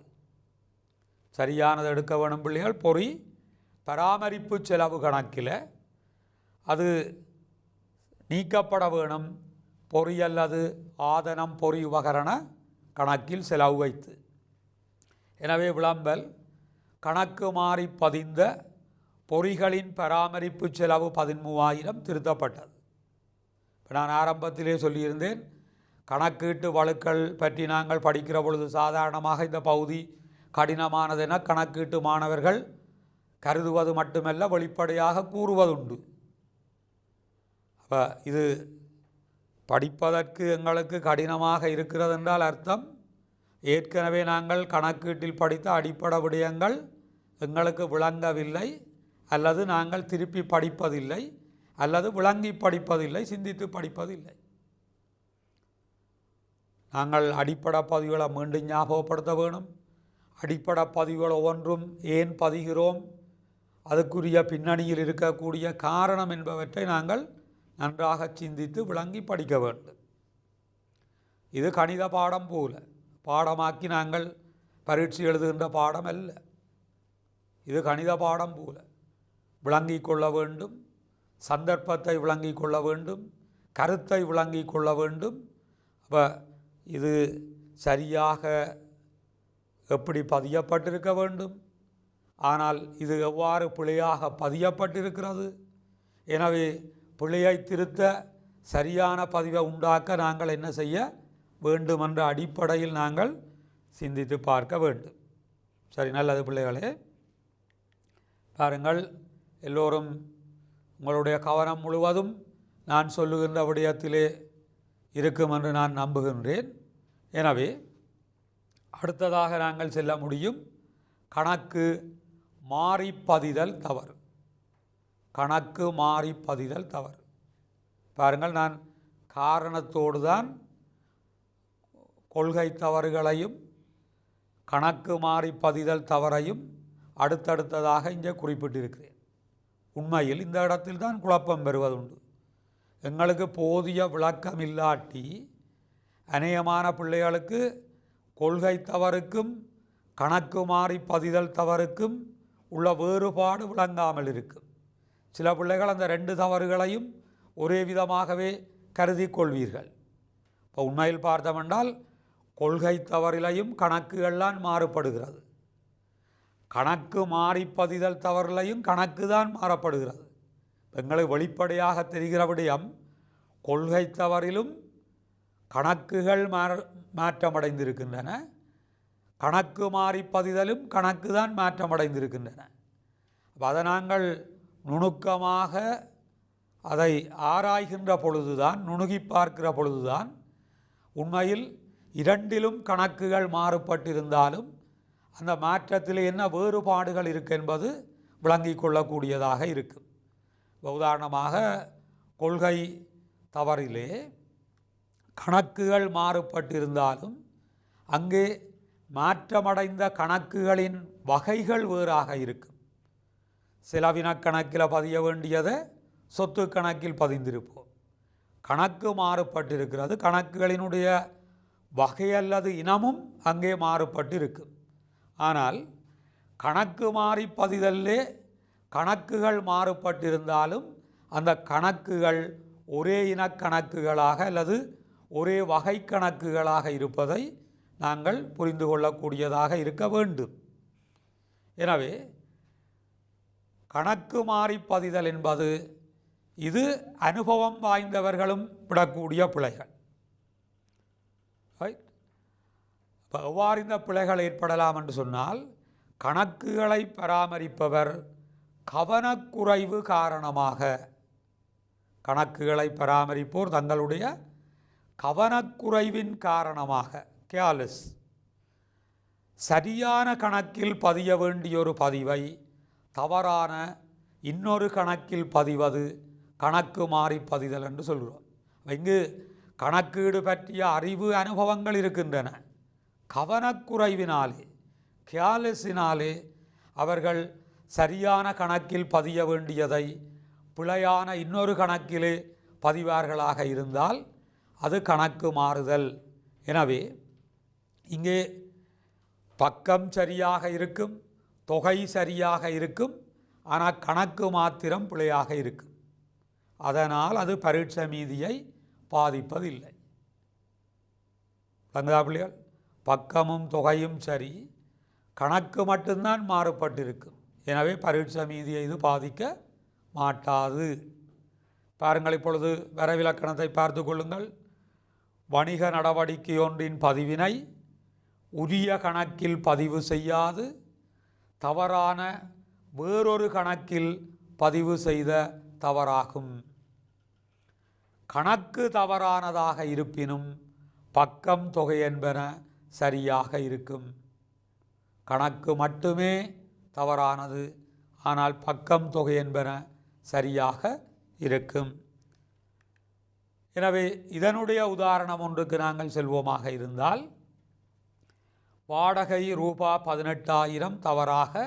சரியானது எடுக்க வேணும் பிள்ளைகள். பொறி பராமரிப்பு செலவு கணக்கில் அது நீக்கப்பட வேணும் பொறி அல்லது ஆதனம் பொறி உபகரண கணக்கில் செலவு வைத்து. எனவே விளம்பல் கணக்கு மாறி பதிந்த பொறிகளின் பராமரிப்பு செலவு 13,000 திருத்தப்பட்டது. இப்போ நான் ஆரம்பத்திலே சொல்லியிருந்தேன், கணக்கீட்டு வழுக்கள் பற்றி நாங்கள் படிக்கிற பொழுது சாதாரணமாக இந்த பகுதி கடினமானதென கணக்கீட்டு மாணவர்கள் கருதுவது மட்டுமல்ல வெளிப்படையாக கூறுவதுண்டு. அப்போ இது படிப்பதற்கு எங்களுக்கு கடினமாக இருக்கிறது என்றால் அர்த்தம் ஏற்கனவே நாங்கள் கணக்கீட்டில் படித்த அடிப்படை விடயங்கள் எங்களுக்கு விளங்கவில்லை, அல்லது நாங்கள் திருப்பி படிப்பதில்லை, அல்லது விளங்கி படிப்பதில்லை, சிந்தித்து படிப்பதில்லை. நாங்கள் அடிப்படை பதிவுகளை மீண்டும் ஞாபகப்படுத்த வேணும். அடிப்படை பதிவுகள் ஒவ்வொன்றும் ஏன் பதிகிறோம், அதுக்குரிய பின்னணியில் இருக்கக்கூடிய காரணம் என்பவற்றை நாங்கள் நன்றாக சிந்தித்து விளங்கி படிக்க வேண்டும். இது கணித பாடம் போல பாடமாக்கி நாங்கள் பரீட்சை எழுதுகின்ற பாடம் அல்ல. இது கணித பாடம் போல விளங்கிக் கொள்ள வேண்டும், சந்தர்ப்பத்தை விளங்கிக் கொள்ள வேண்டும், கருத்தை விளங்கிக் கொள்ள வேண்டும். அப்போ இது சரியாக எப்படி பதியப்பட்டிருக்க வேண்டும், ஆனால் இது எவ்வாறு பிழையாக பதியப்பட்டிருக்கிறது. எனவே பிழையை திருத்த சரியான பதிவை உண்டாக்க நாங்கள் என்ன செய்ய வேண்டும் என்ற அடிப்படையில் நாங்கள் சிந்தித்து பார்க்க வேண்டும். சரி, நல்லது பிள்ளைகளே. பாருங்கள், எல்லோரும் உங்களுடைய கவனம் முழுவதும் நான் சொல்லுகின்ற விடயத்திலே இருக்கும் என்று நான் நம்புகின்றேன். எனவே அடுத்ததாக நாங்கள் செல்ல முடியும். கணக்கு மாறி பதிதல் தவறு. கணக்கு மாறி பதிதல் தவறு. பாருங்கள், நான் காரணத்தோடு தான் கொள்கை தவறுகளையும் கணக்கு மாறி பதிதல் தவறையும் அடுத்தடுத்ததாக இங்கே குறிப்பிட்டிருக்கிறேன். உண்மையில் இந்த இடத்தில் தான் குழப்பம் பெறுவதுண்டு. எங்களுக்கு போதிய விளக்கம் இல்லாட்டி அநேகமான பிள்ளைகளுக்கு கொள்கை தவறுக்கும் கணக்கு மாறி பதிதல் தவறுக்கும் உள்ள வேறுபாடு விளங்காமல் இருக்கும். சில பிள்ளைகள் அந்த 2 தவறுகளையும் ஒரே விதமாகவே கருதி கொள்வீர்கள். இப்போ உண்மையில் பார்த்தோமென்றால் கொள்கை தவறிலையும் கணக்குகள்லாம் மாறுபடுகிறது. கணக்கு மாறி பதிதல் தவறிலையும் கணக்கு தான் மாறப்படுகிறது. எங்களுக்கு வெளிப்படையாக தெரிகிற விடயம் கொள்கை தவறிலும் கணக்குகள் மாற்றமடைந்திருக்கின்றன, கணக்கு மாறி பதிதலும் கணக்கு தான் மாற்றமடைந்திருக்கின்றன. அப்போ அதை நாங்கள் நுணுக்கமாக அதை ஆராய்கின்ற பொழுதுதான், நுணுகி பார்க்கிற பொழுதுதான் உண்மையில் 2லும் கணக்குகள் மாறுபட்டிருந்தாலும் அந்த மாற்றத்தில் என்ன வேறுபாடுகள் இருக்கு என்பது விளங்கிக் கொள்ளக்கூடியதாக இருக்கும். உதாரணமாக கொள்கை தவறிலே கணக்குகள் மாறுபட்டிருந்தாலும் அங்கே மாற்றமடைந்த கணக்குகளின் வகைகள் வேறாக இருக்கும். செலவின கணக்கில் பதிய வேண்டியதை சொத்து கணக்கில் பதிந்திருப்போம், கணக்கு மாறுபட்டிருக்கிறது. கணக்குகளினுடைய வகை அல்லது இனமும் அங்கே மாறுபட்டு இருக்கும். ஆனால் கணக்கு மாறி பதிதல்லே கணக்குகள் மாறுபட்டிருந்தாலும் அந்த கணக்குகள் ஒரே இனக்கணக்குகளாக அல்லது ஒரே வகை கணக்குகளாக இருப்பதை நாங்கள் புரிந்து கொள்ளக்கூடியதாக இருக்க வேண்டும். எனவே கணக்கு மாறி பதிதல் என்பது இது அனுபவம் வாய்ந்தவர்களும் விடக்கூடிய பிழைகள். இப்போ எவ்வாறு இந்த பிழைகள் ஏற்படலாம் என்று சொன்னால், கணக்குகளை பராமரிப்பவர் கவனக்குறைவு காரணமாக, கணக்குகளை பராமரிப்போர் தங்களுடைய கவனக்குறைவின் காரணமாக, கேர்லெஸ், சரியான கணக்கில் பதிய வேண்டிய ஒரு பதிவை தவறான இன்னொரு கணக்கில் பதிவது கணக்கு மாறி பதிதல் என்று சொல்கிறோம். இங்கு கணக்கீடு பற்றிய அறிவு அனுபவங்கள் இருக்கின்றன. கவனக்குறைவினாலே, கேர்லெஸ்ஸினாலே அவர்கள் சரியான கணக்கில் பதிய வேண்டியதை பிழையான இன்னொரு கணக்கிலே பதிவார்களாக இருந்தால் அது கணக்கு மாறுதல். எனவே இங்கே பக்கம் சரியாக இருக்கும், தொகை சரியாக இருக்கும், ஆனால் கணக்கு மாத்திரம் பிழையாக இருக்கும். அதனால் அது பரீட்சை மீதியை பாதிப்பதில்லை. பிள்ளைகள், பக்கமும் தொகையும் சரி, கணக்கு மட்டும்தான் மாறுபட்டிருக்கும். எனவே பரீட்சை மீதியை இது பாதிக்க மாட்டாது. பாருங்கள், இப்பொழுது வரவிலக்கணத்தை பார்த்து கொள்ளுங்கள். வணிக நடவடிக்கை ஒன்றின் பதிவினை உரிய கணக்கில் பதிவு செய்யாது தவறான வேறொரு கணக்கில் பதிவு செய்த தவறாகும். கணக்கு தவறானதாக இருப்பினும் பக்கம் தொகை என்பன சரியாக இருக்கும். கணக்கு மட்டுமே தவறானது, ஆனால் பக்கம் தொகை என்பன சரியாக இருக்கும். எனவே இதனுடைய உதாரணம் ஒன்றுக்கு நாங்கள் செல்வோமாக இருந்தால், வாடகை ரூபா 18,000 தவறாக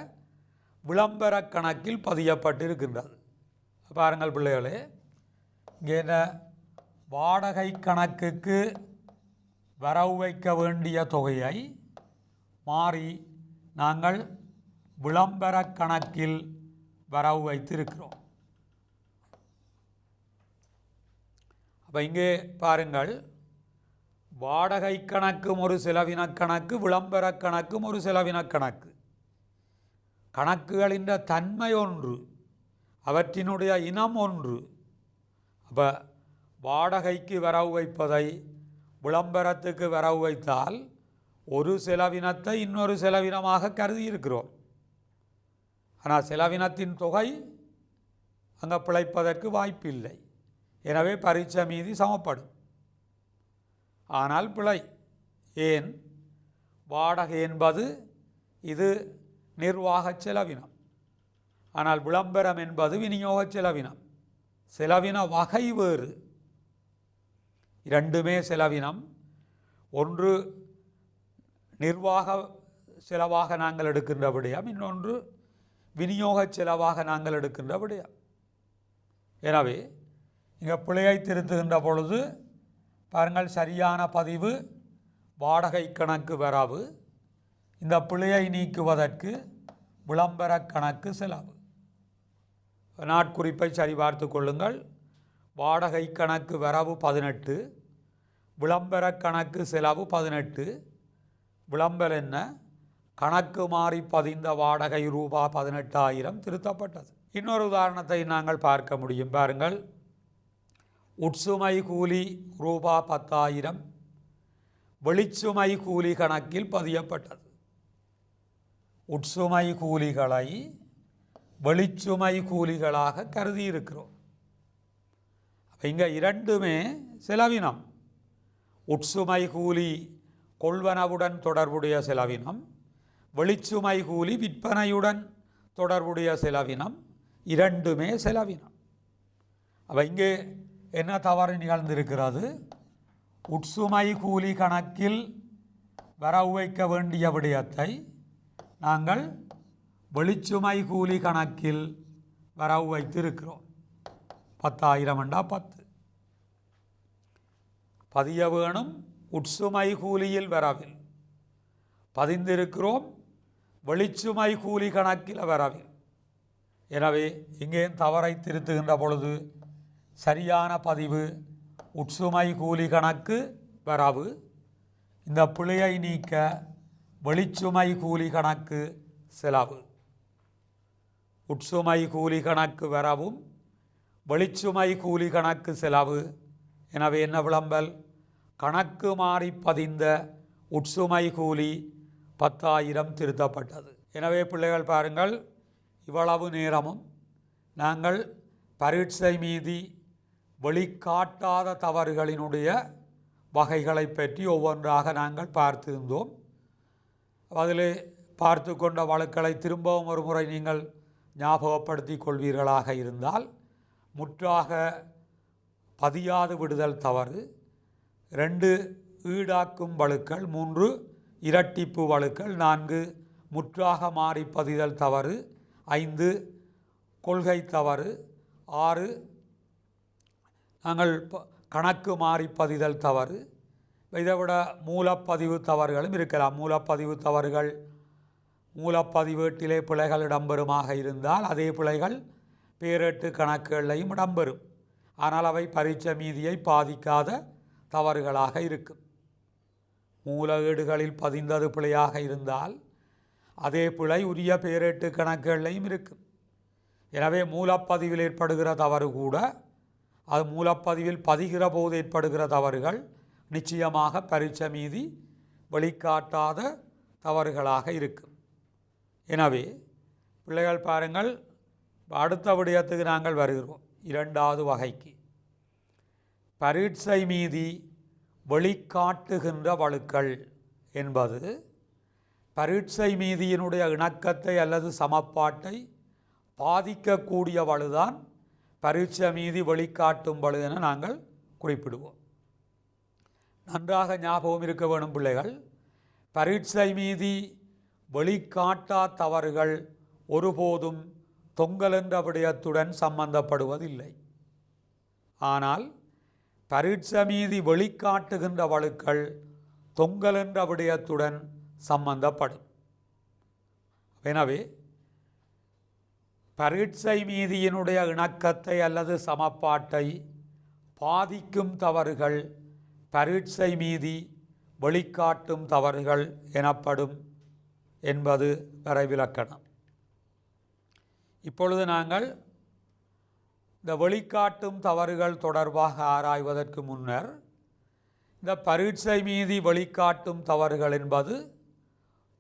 விளம்பர கணக்கில் பதியப்பட்டிருக்கின்றது. பாருங்கள் பிள்ளைகளே, இங்கே வாடகை கணக்குக்கு வரவு வைக்க வேண்டிய தொகையை மாறி நாங்கள் விளம்பர கணக்கில் வரவு வைத்திருக்கிறோம். அப்போ இங்கே பாருங்கள், வாடகை கணக்கும் ஒரு செலவின கணக்கு, விளம்பர கணக்கும் ஒரு செலவின கணக்கு. கணக்குகளின் தன்மை ஒன்று, அவற்றினுடைய இனம் ஒன்று. அப்போ வாடகைக்கு வரவு வைப்பதை விளம்பரத்துக்கு வரவு வைத்தால் ஒரு செலவினத்தை இன்னொரு செலவினமாக கருதி இருக்கிறோம். ஆனால் செலவினத்தின் தொகை அங்கே பிழைப்பதற்கு வாய்ப்பில்லை. எனவே பரீட்சை மீதி சமப்படும். ஆனால் பிழை. ஏன்? வாடகை என்பது இது நிர்வாக செலவினம், ஆனால் விளம்பரம் என்பது விநியோக செலவினம். செலவின வகை வேறு. இரண்டுமே செலவினம். ஒன்று நிர்வாக செலவாக நாங்கள் எடுக்கின்ற விடயம், இன்னொன்று விநியோக செலவாக நாங்கள் எடுக்கின்ற விடயம். எனவே இங்கே பிழையை திருத்துகின்ற பொழுது பாருங்கள், சரியான பதிவு வாடகை கணக்கு வரவு, இந்த பிழையை நீக்குவதற்கு விளம்பர கணக்கு செலவு. நாட்குறிப்பை சரிபார்த்து கொள்ளுங்கள். வாடகை கணக்கு வரவு 18, விளம்பர கணக்கு செலவு 18. விளம்பரம் என்ன? கணக்கு மாறி பதிந்த வாடகை ரூபா 18,000 திருத்தப்பட்டது. இன்னொரு உதாரணத்தை நாங்கள் பார்க்க முடியும். பாருங்கள், உட்சுமை கூலி ரூபா 10,000 வெளிச்சுமை கூலி கணக்கில் பதியப்பட்டது. உட்சுமை கூலிகளை வெளிச்சுமை கூலிகளாக கருதி இருக்கிறோம். இங்கே இரண்டுமே செலவினம். உட்சுமை கூலி கொள்வனவுடன் தொடர்புடைய செலவினம், வெளிச்சுமை கூலி விற்பனையுடன் தொடர்புடைய செலவினம். இரண்டுமே செலவினம். அப்போ இங்கே என்ன தவறு நிகழ்ந்திருக்கிறது? உட்சுமை கூலி கணக்கில் வரவு வைக்க வேண்டிய விடயத்தை நாங்கள் வெளிச்சுமை கூலி கணக்கில் வரவு வைத்திருக்கிறோம். 10,000 என்றால் 10. பதிய வேணும் உட்சுமை கூலியில் வரவில். பதிந்திருக்கிறோம் வெளிச்சுமை கூலி கணக்கில் வரவில். எனவே இங்கே தவறை திருத்துகின்ற பொழுது சரியான பதிவு உட்சுமை கூலி கணக்கு வரவு. இந்த பிழையை நீக்க வெளிச்சுமை கூலி கணக்கு செலவு. உட்சுமை கூலி கணக்கு வரவும் வெளிச்சுமை கூலி கணக்கு செலவு. எனவே என்ன விளம்பல்? கணக்கு மாறி பதிந்த உட்சுமை கூலி 10,000 திருத்தப்பட்டது. எனவே பிள்ளைகள் பாருங்கள், இவ்வளவு நேரமும் நாங்கள் பரீட்சை மீதி வெளிக்காட்டாத தவறுகளினுடைய வகைகளை பற்றி ஒவ்வொன்றாக நாங்கள் பார்த்திருந்தோம். அதிலே பார்த்து கொண்ட வழக்குகளை திரும்பவும் ஒரு முறை நீங்கள் ஞாபகப்படுத்தி கொள்வீர்களாக இருந்தால், முற்றாக பதியாது விடுதல் தவறு, 2 ஈடாக்கும் வழுக்கள், 3 இரட்டிப்பு வழுக்கள், 4 முற்றாக மாறி பதிதல் தவறு, 5 கொள்கை தவறு, 6 நாங்கள் கணக்கு மாறி பதிதல் தவறு. இதைவிட மூலப்பதிவு தவறுகளும் இருக்கலாம். மூலப்பதிவு தவறுகள் மூலப்பதிவேட்டிலே பிழைகள் இடம்பெறுமாக இருந்தால் அதே பிழைகள் பேரேட்டு கணக்குகளையும் இடம்பெறும். ஆனால் அவை பரீட்சை மீதியை பாதிக்காத தவறுகளாக இருக்கும். மூல ஏடுகளில் பதிந்தது பிழையாக இருந்தால் அதே பிழை உரிய பேரேட்டு கணக்குகளையும் இருக்கும். எனவே மூலப்பதிவில் ஏற்படுகிற தவறு கூட அது மூலப்பதிவில் பதிகிற போது ஏற்படுகிற தவறுகள் நிச்சயமாக பரீட்சை மீதி வெளிக்காட்டாத தவறுகளாக இருக்கும். எனவே பிள்ளைகள் பாருங்கள், அடுத்த விடயத்துக்கு நாங்கள் வருகிறோம். 2வது வகைக்கு பரீட்சை மீதி வெளிக்காட்டுகின்ற வழுக்கள் என்பது பரீட்சை மீதியினுடைய இணக்கத்தை அல்லது சமப்பாட்டை பாதிக்கக்கூடிய வலுதான் பரீட்சை மீதி வெளிக்காட்டும் வலு என நாங்கள் குறிப்பிடுவோம். நன்றாக ஞாபகம் இருக்க வேணும் பிள்ளைகள், பரீட்சை மீதி வெளிக்காட்டா தவறுகள் ஒருபோதும் தொங்கல் என்ற விடயத்துடன் சம்பந்தப்படுவதில்லை. ஆனால் பரீட்சை மீதி வெளிக்காட்டுகின்ற வழுக்கள் தொங்கல் என்ற விடயத்துடன் சம்பந்தப்படும். எனவே பரீட்சை மீதியினுடைய இணக்கத்தை அல்லது சமப்பாட்டை பாதிக்கும் தவறுகள் பரீட்சை மீதி வெளிக்காட்டும் தவறுகள் எனப்படும் என்பது வரைவிலக்கணம். இப்பொழுது நாங்கள் இந்த வெளிக்காட்டும் தவறுகள் தொடர்பாக ஆராய்வதற்கு முன்னர் இந்த பரீட்சை மீதி வெளிக்காட்டும் தவறுகள் என்பது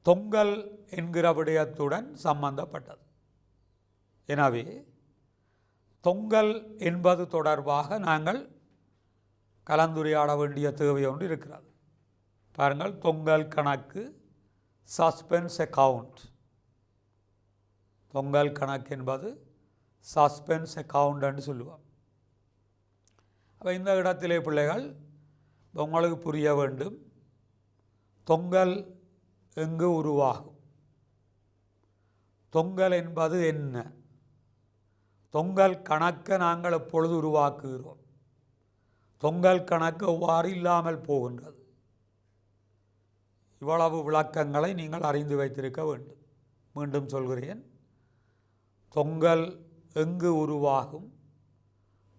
தொங்கல் என்கிற விடயத்துடன் சம்பந்தப்பட்டது. எனவே தொங்கல் என்பது தொடர்பாக நாங்கள் கலந்துரையாட வேண்டிய தேவை ஒன்று இருக்கிறது. பாருங்கள், தொங்கல் கணக்கு, சஸ்பென்ஸ் அக்கவுண்ட். தொங்கல் கணக்கு என்பது சஸ்பென்ஸ் அக்கவுண்ட் என்று சொல்லுவோம். அப்போ இந்த இடத்திலே பிள்ளைகள் உங்களுக்கு புரிய வேண்டும், தொங்கல் எங்கு உருவாகும், தொங்கல் என்பது என்ன, தொங்கல் கணக்கை நாங்கள் எப்பொழுது உருவாக்குகிறோம், தொங்கல் கணக்கு எவ்வாறு இல்லாமல் போகின்றது. இவ்வளவு விளக்கங்களை நீங்கள் அறிந்து வைத்திருக்க வேண்டும். மீண்டும் சொல்கிறேன், தொங்கல் எங்கு உருவாகும்,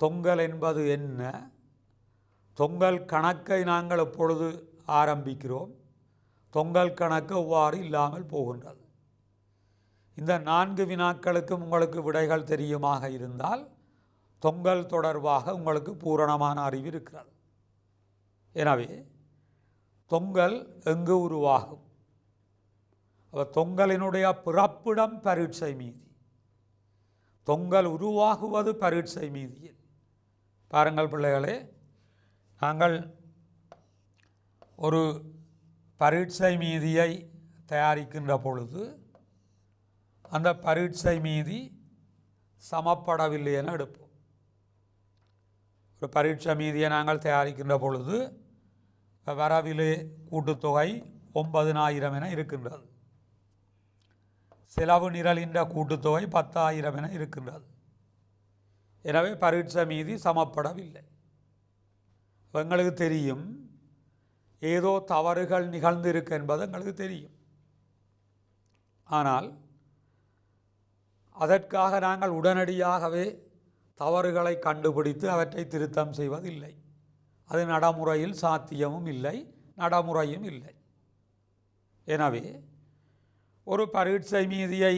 தொங்கல் என்பது என்ன, தொங்கல் கணக்கை நாங்கள் எப்பொழுது ஆரம்பிக்கிறோம், தொங்கல் கணக்கு எவ்வாறு இல்லாமல் போகின்றது. இந்த 4 வினாக்களுக்கும் உங்களுக்கு விடைகள் தெரியுமாக இருந்தால் தொங்கல் தொடர்பாக உங்களுக்கு பூரணமான அறிவு இருக்கிறது. எனவே தொங்கல் எங்கு உருவாகும், தொங்கலினுடைய பிறப்பிடம் பரீட்சை மீதி, தொங்கல் உருவாகுவது பரீட்சை மீதியில். பாருங்கள் பிள்ளைகளே, நாங்கள் ஒரு பரீட்சை மீதியை தயாரிக்கின்ற பொழுது அந்த பரீட்சை மீதி சமப்படவில்லை என எடுப்போம். ஒரு பரீட்சை மீதியை நாங்கள் தயாரிக்கின்ற பொழுது வரவிலே கூட்டுத்தொகை 9,000 என இருக்கின்றது, செலவு நிரலின்ற கூட்டுத்தொகை 10,000 என இருக்கின்றது. எனவே பரீட்சை மீதி சமப்படவில்லை. எங்களுக்கு தெரியும் ஏதோ தவறுகள் நிகழ்ந்திருக்கு என்பது எங்களுக்கு தெரியும். ஆனால் அதற்காக நாங்கள் உடனடியாகவே தவறுகளை கண்டுபிடித்து அவற்றை திருத்தம் செய்வதில்லை. அது நடைமுறையில் சாத்தியமும் இல்லை, நடைமுறையும் இல்லை. எனவே ஒரு பரீட்சை மீதியை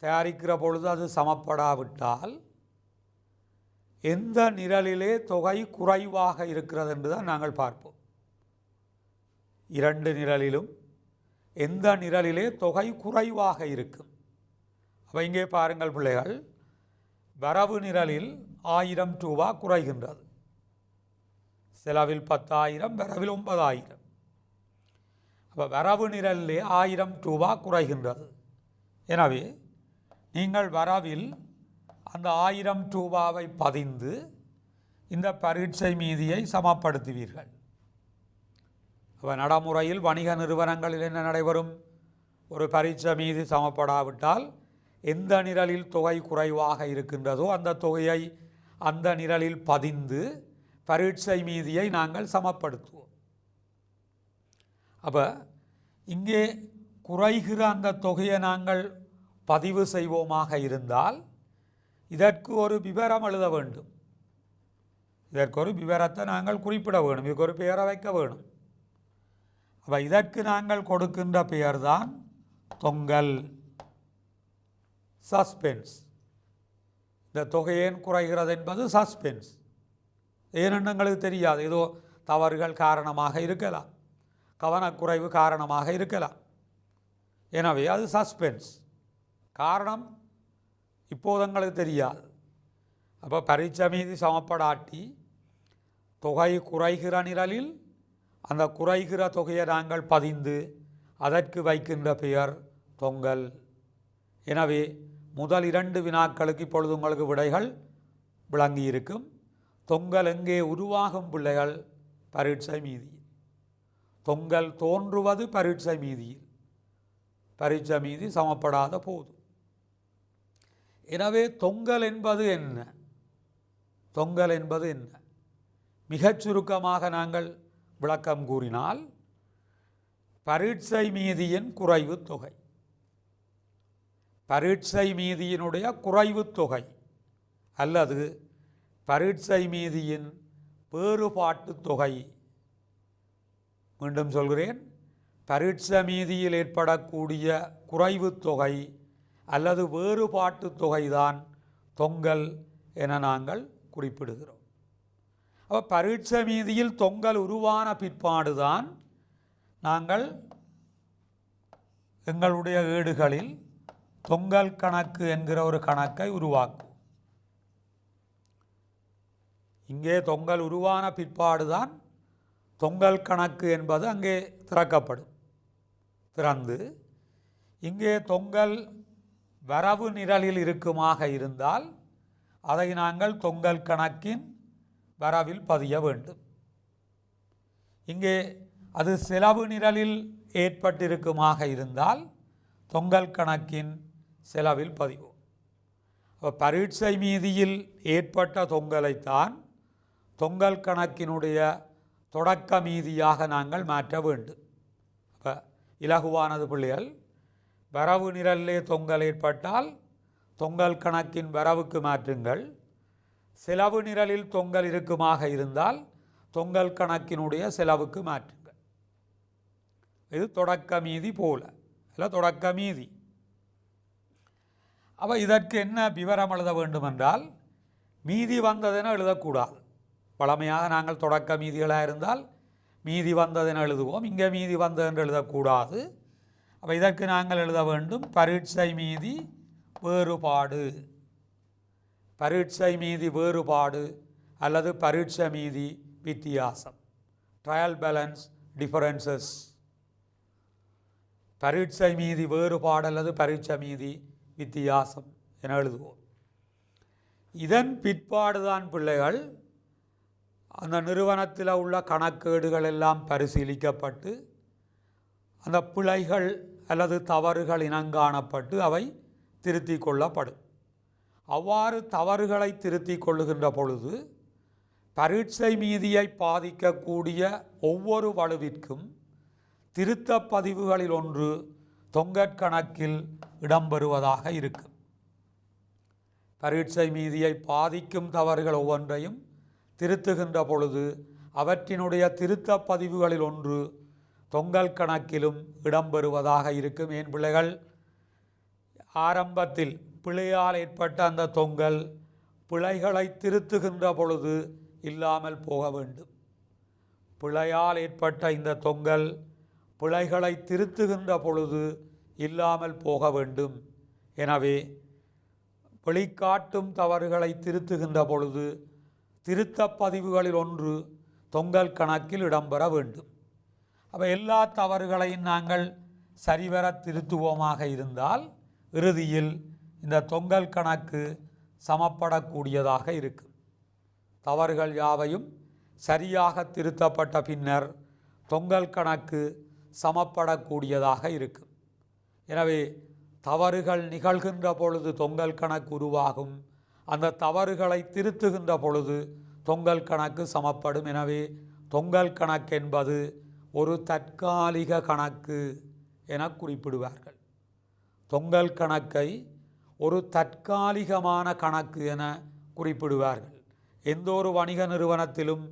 தயாரிக்கிற பொழுது அது சமப்படாவிட்டால் எந்த நிரலிலே தொகை குறைவாக இருக்கிறது என்று தான் நாங்கள் பார்ப்போம். 2 நிரலிலும் எந்த நிரலிலே தொகை குறைவாக இருக்கும். அப்போ இங்கே பாருங்கள் பிள்ளைகள், வரவு நிரலில் 1000 ரூபா குறைகின்றது. செலவில் 10,000, வரவில் 9,000. அப்போ வரவு நிரலிலே 1000 ரூபா குறைகின்றது. எனவே நீங்கள் வரவில் அந்த 1000 ரூபாவை பதிந்து இந்த பரீட்சை மீதியை சமப்படுத்துவீர்கள். அப்போ நடைமுறையில் வணிக நிறுவனங்களில் என்ன நடைபெறும்? ஒரு பரீட்சை மீதி சமப்படாவிட்டால் எந்த நிரலில் தொகை குறைவாக இருக்கின்றதோ அந்த தொகையை அந்த நிரலில் பதிந்து பரீட்சை மீதியை நாங்கள் சமப்படுத்துவோம். அப்போ இங்கே குறைகிற அந்த தொகையை நாங்கள் பதிவு செய்வோமாக இருந்தால் இதற்கு ஒரு விவரம் எழுத வேண்டும். இதற்கு ஒரு விவரத்தை நாங்கள் குறிப்பிட வேணும், இதுக்கு ஒரு பெயரை வைக்க வேணும். அப்போ இதற்கு நாங்கள் கொடுக்கின்ற பெயர்தான் தொங்கல், சஸ்பென்ஸ். இந்த தொகை ஏன் குறைகிறது என்பது சஸ்பென்ஸ். ஏனென்று எங்களுக்கு தெரியாது. ஏதோ தவறுகள் காரணமாக இருக்கலாம், கவனக்குறைவு காரணமாக இருக்கலாம். எனவே அது சஸ்பென்ஸ். காரணம் இப்போது எங்களுக்கு தெரியாது. அப்போ பரீட்சை மீதி சமப்படாட்டி தொகை குறைகிற நிரலில் அந்த குறைகிற தொகையை நாங்கள் பதிந்து அதற்கு வைக்கின்ற பெயர் தொங்கல். எனவே முதல் 2 வினாக்களுக்கு இப்பொழுது உங்களுக்கு விடைகள் விளங்கியிருக்கும். தொங்கல் எங்கே உருவாகும் பிள்ளைகள்? பரீட்சை மீதியில். தொங்கல் தோன்றுவது பரீட்சை மீதியில், பரீட்சை மீதி சமப்படாத போது. எனவே தொங்கல் என்பது என்ன? தொங்கல் என்பது என்ன? மிகச் சுருக்கமாக நாங்கள் விளக்கம் கூறினால், பரீட்சை மீதியின் குறைவு தொகை, பரீட்சை மீதியினுடைய குறைவு தொகை அல்லது பரீட்சை மீதியின் வேறுபாட்டு தொகை. மீண்டும் சொல்கிறேன், பரீட்சை மீதியில் ஏற்படக்கூடிய குறைவு தொகை அல்லது வேறுபாட்டு தொகைதான் தொங்கல் என நாங்கள் குறிப்பிடுகிறோம். அப்போ பரீட்சை மீதியில் தொங்கல் உருவான பிற்பாடுதான் நாங்கள் எங்களுடைய ஏடுகளில் தொங்கல் கணக்கு என்கிற ஒரு கணக்கை உருவாக்குவோம். இங்கே தொங்கல் உருவான பிற்பாடுதான் தொங்கல் கணக்கு என்பது அங்கே திறக்கப்படும். திறந்து இங்கே தொங்கல் வரவு நிரலில் இருக்குமாக இருந்தால் அதை நாங்கள் தொங்கல் கணக்கின் வரவில் பதிய வேண்டும். இங்கே அது செலவு நிரலில் ஏற்பட்டிருக்குமாக இருந்தால் தொங்கல் கணக்கின் செலவில் பதிவோம். பரீட்சை மீதியில் ஏற்பட்ட தொங்கலைத்தான் தொங்கல் கணக்கினுடைய தொடக்க மீதியாக நாங்கள் மாற்ற வேண்டும். அப்போ இலகுவானது பிள்ளைகள், வரவு நிரலிலே தொங்கல் ஏற்பட்டால் தொங்கல் கணக்கின் வரவுக்கு மாற்றுங்கள். செலவு நிரலில் தொங்கல் இருக்குமாக இருந்தால் தொங்கல் கணக்கினுடைய செலவுக்கு மாற்றுங்கள். இது தொடக்க மீதி போல, இல்லை தொடக்க மீதி. அப்போ இதற்கு என்ன விவரம் எழுத வேண்டுமென்றால், மீதி வந்ததென எழுதக்கூடாது. பழமையாக நாங்கள் தொடக்க மீதிகளாக இருந்தால் மீதி வந்ததென எழுதுவோம். இங்கே மீதி வந்ததென்று எழுதக்கூடாது. அப்போ இதற்கு நாங்கள் எழுத வேண்டும் பரீட்சை மீதி வேறுபாடு, பரீட்சை மீதி வேறுபாடு அல்லது பரீட்சை மீதி வித்தியாசம், ட்ரையல் பேலன்ஸ் டிஃபரன்சஸ். பரீட்சை மீதி வேறுபாடு அல்லது பரீட்சை மீதி வித்தியாசம் என எழுதுவோம். இதன் பிற்பாடுதான் பிள்ளைகள் அந்த நிறுவனத்தில் உள்ள கணக்கேடுகள் எல்லாம் பரிசீலிக்கப்பட்டு அந்த பிழைகள் அல்லது தவறுகள் இனங்காணப்பட்டு அவை திருத்திக் கொள்ளப்படும். அவ்வாறு தவறுகளை திருத்திக் கொள்ளுகின்ற பொழுது பரீட்சை மீதியை பாதிக்கக்கூடிய ஒவ்வொரு வலுவிற்கும் திருத்தப் பதிவுகளில் ஒன்று தொங்கற்கணக்கில் இடம்பெறுவதாக இருக்கும். பரீட்சை மீதியை பாதிக்கும் தவறுகள் ஒவ்வொன்றையும் திருத்துகின்ற பொழுது அவற்றினுடைய திருத்தப் பதிவுகளில் ஒன்று தொங்கல் கணக்கிலும் இடம்பெறுவதாக இருக்கும். என் பிள்ளைகள், ஆரம்பத்தில் பிழையால் ஏற்பட்ட அந்த தொங்கல் பிழைகளை திருத்துகின்ற பொழுது இல்லாமல் போக வேண்டும். பிழையால் ஏற்பட்ட இந்த தொங்கல் பிழைகளை திருத்துகின்ற பொழுது இல்லாமல் போக வேண்டும். எனவே வெளிக்காட்டும் தவறுகளை திருத்துகின்ற பொழுது திருத்தப் பதிவுகளில் ஒன்று தொங்கல் கணக்கில் இடம்பெற வேண்டும். அப்போ எல்லா தவறுகளையும் நாங்கள் சரிவர திருத்துவோமாக இருந்தால் இறுதியில் இந்த தொங்கல் கணக்கு சமப்படக்கூடியதாக இருக்கும். தவறுகள் யாவையும் சரியாக திருத்தப்பட்ட பின்னர் தொங்கல் கணக்கு சமப்படக்கூடியதாக இருக்கும். எனவே தவறுகள் நிகழ்கின்ற பொழுது தொங்கல் கணக்கு உருவாகும். அந்த தவறுகளை திருத்துகின்ற பொழுது தொங்கல் கணக்கு சமப்படும். எனவே தொங்கல் கணக்கு என்பது ஒரு தற்காலிக கணக்கு என குறிப்பிடுவார்கள். தொங்கல் கணக்கை ஒரு தற்காலிகமான கணக்கு என குறிப்பிடுவார்கள். எந்த ஒரு வணிக நிறுவனத்திலும்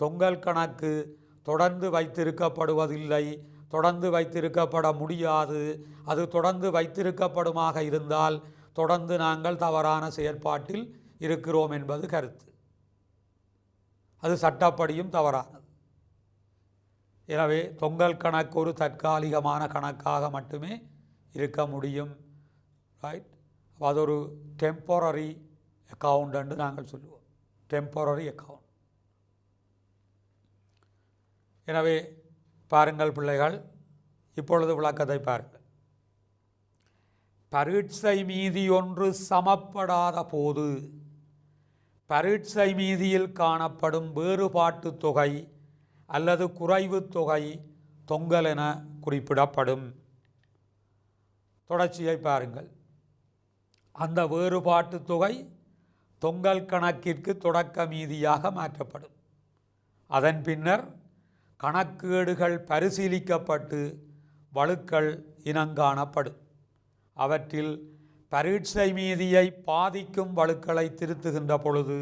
தொங்கல் கணக்கு தொடர்ந்து வைத்திருக்கப்படுவதில்லை, தொடர்ந்து வைத்திருக்கப்பட முடியாது. அது தொடர்ந்து வைத்திருக்கப்படுமாக இருந்தால் தொடர்ந்து நாங்கள் தவறான செயற்பாட்டில் இருக்கிறோம் என்பது கருத்து. அது சட்டப்படியும் தவறானது. எனவே தொங்கல் கணக்கு ஒரு தற்காலிகமான கணக்காக மட்டுமே இருக்க முடியும். ரைட்? அது ஒரு டெம்பரரி அக்கவுண்ட் என்று நாங்கள் சொல்லுவோம். Temporary account. எனவே பாருங்கள் பிள்ளைகள், இப்பொழுது விளக்கத்தை பாருங்கள். பரீட்சை மீதி ஒன்று சமப்படாத போது பரீட்சை மீதியில் காணப்படும் வேறுபாட்டு தொகை அல்லது குறைவு தொகை தொங்கல் என குறிப்பிடப்படும். தொடர்ச்சியை பாருங்கள். அந்த வேறுபாட்டு தொகை தொங்கல் கணக்கிற்கு தொடக்க மீதியாக மாற்றப்படும். அதன் பின்னர் கணக்கேடுகள் பரிசீலிக்கப்பட்டு வழுக்கள் இனங்காணப்படும். அவற்றில் பரீட்சை மீதியை பாதிக்கும் வழுக்களை திருத்துகின்ற பொழுது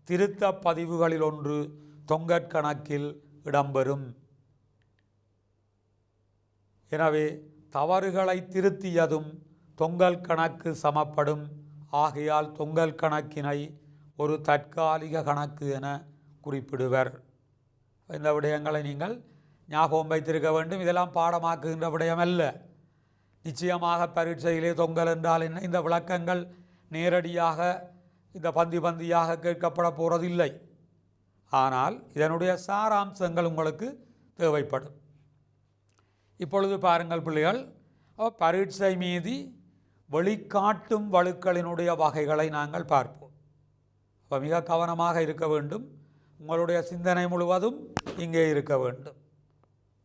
திருத்த பதிவுகளில் ஒன்று தொங்கற் கணக்கில் இடம்பெறும். எனவே தவறுகளை திருத்தியதும் தொங்கல் கணக்கு சமப்படும். ஆகையால் தொங்கல் கணக்கினை ஒரு தற்காலிக கணக்கு என குறிப்பிடுவர். இந்த விடயங்களை நீங்கள் ஞாபகம் வைத்திருக்க வேண்டும். இதெல்லாம் பாடமாக்குகின்ற விடயமல்ல. நிச்சயமாக பரீட்சையிலே தொங்கல் என்றால் என்ன, இந்த விளக்கங்கள் நேரடியாக இந்த பந்தியாக கேட்கப்பட போகிறதில்லை. ஆனால் இதனுடைய சாராம்சங்கள் உங்களுக்கு தேவைப்படும். இப்பொழுது பாருங்கள் பிள்ளைகள், பரீட்சை மீதி வெளிக்காட்டும் வழுக்களினுடைய வகைகளை நாங்கள் பார்ப்போம். அப்போ மிக கவனமாக இருக்க வேண்டும். உங்களுடைய சிந்தனை முழுவதும் இங்கே இருக்க வேண்டும்.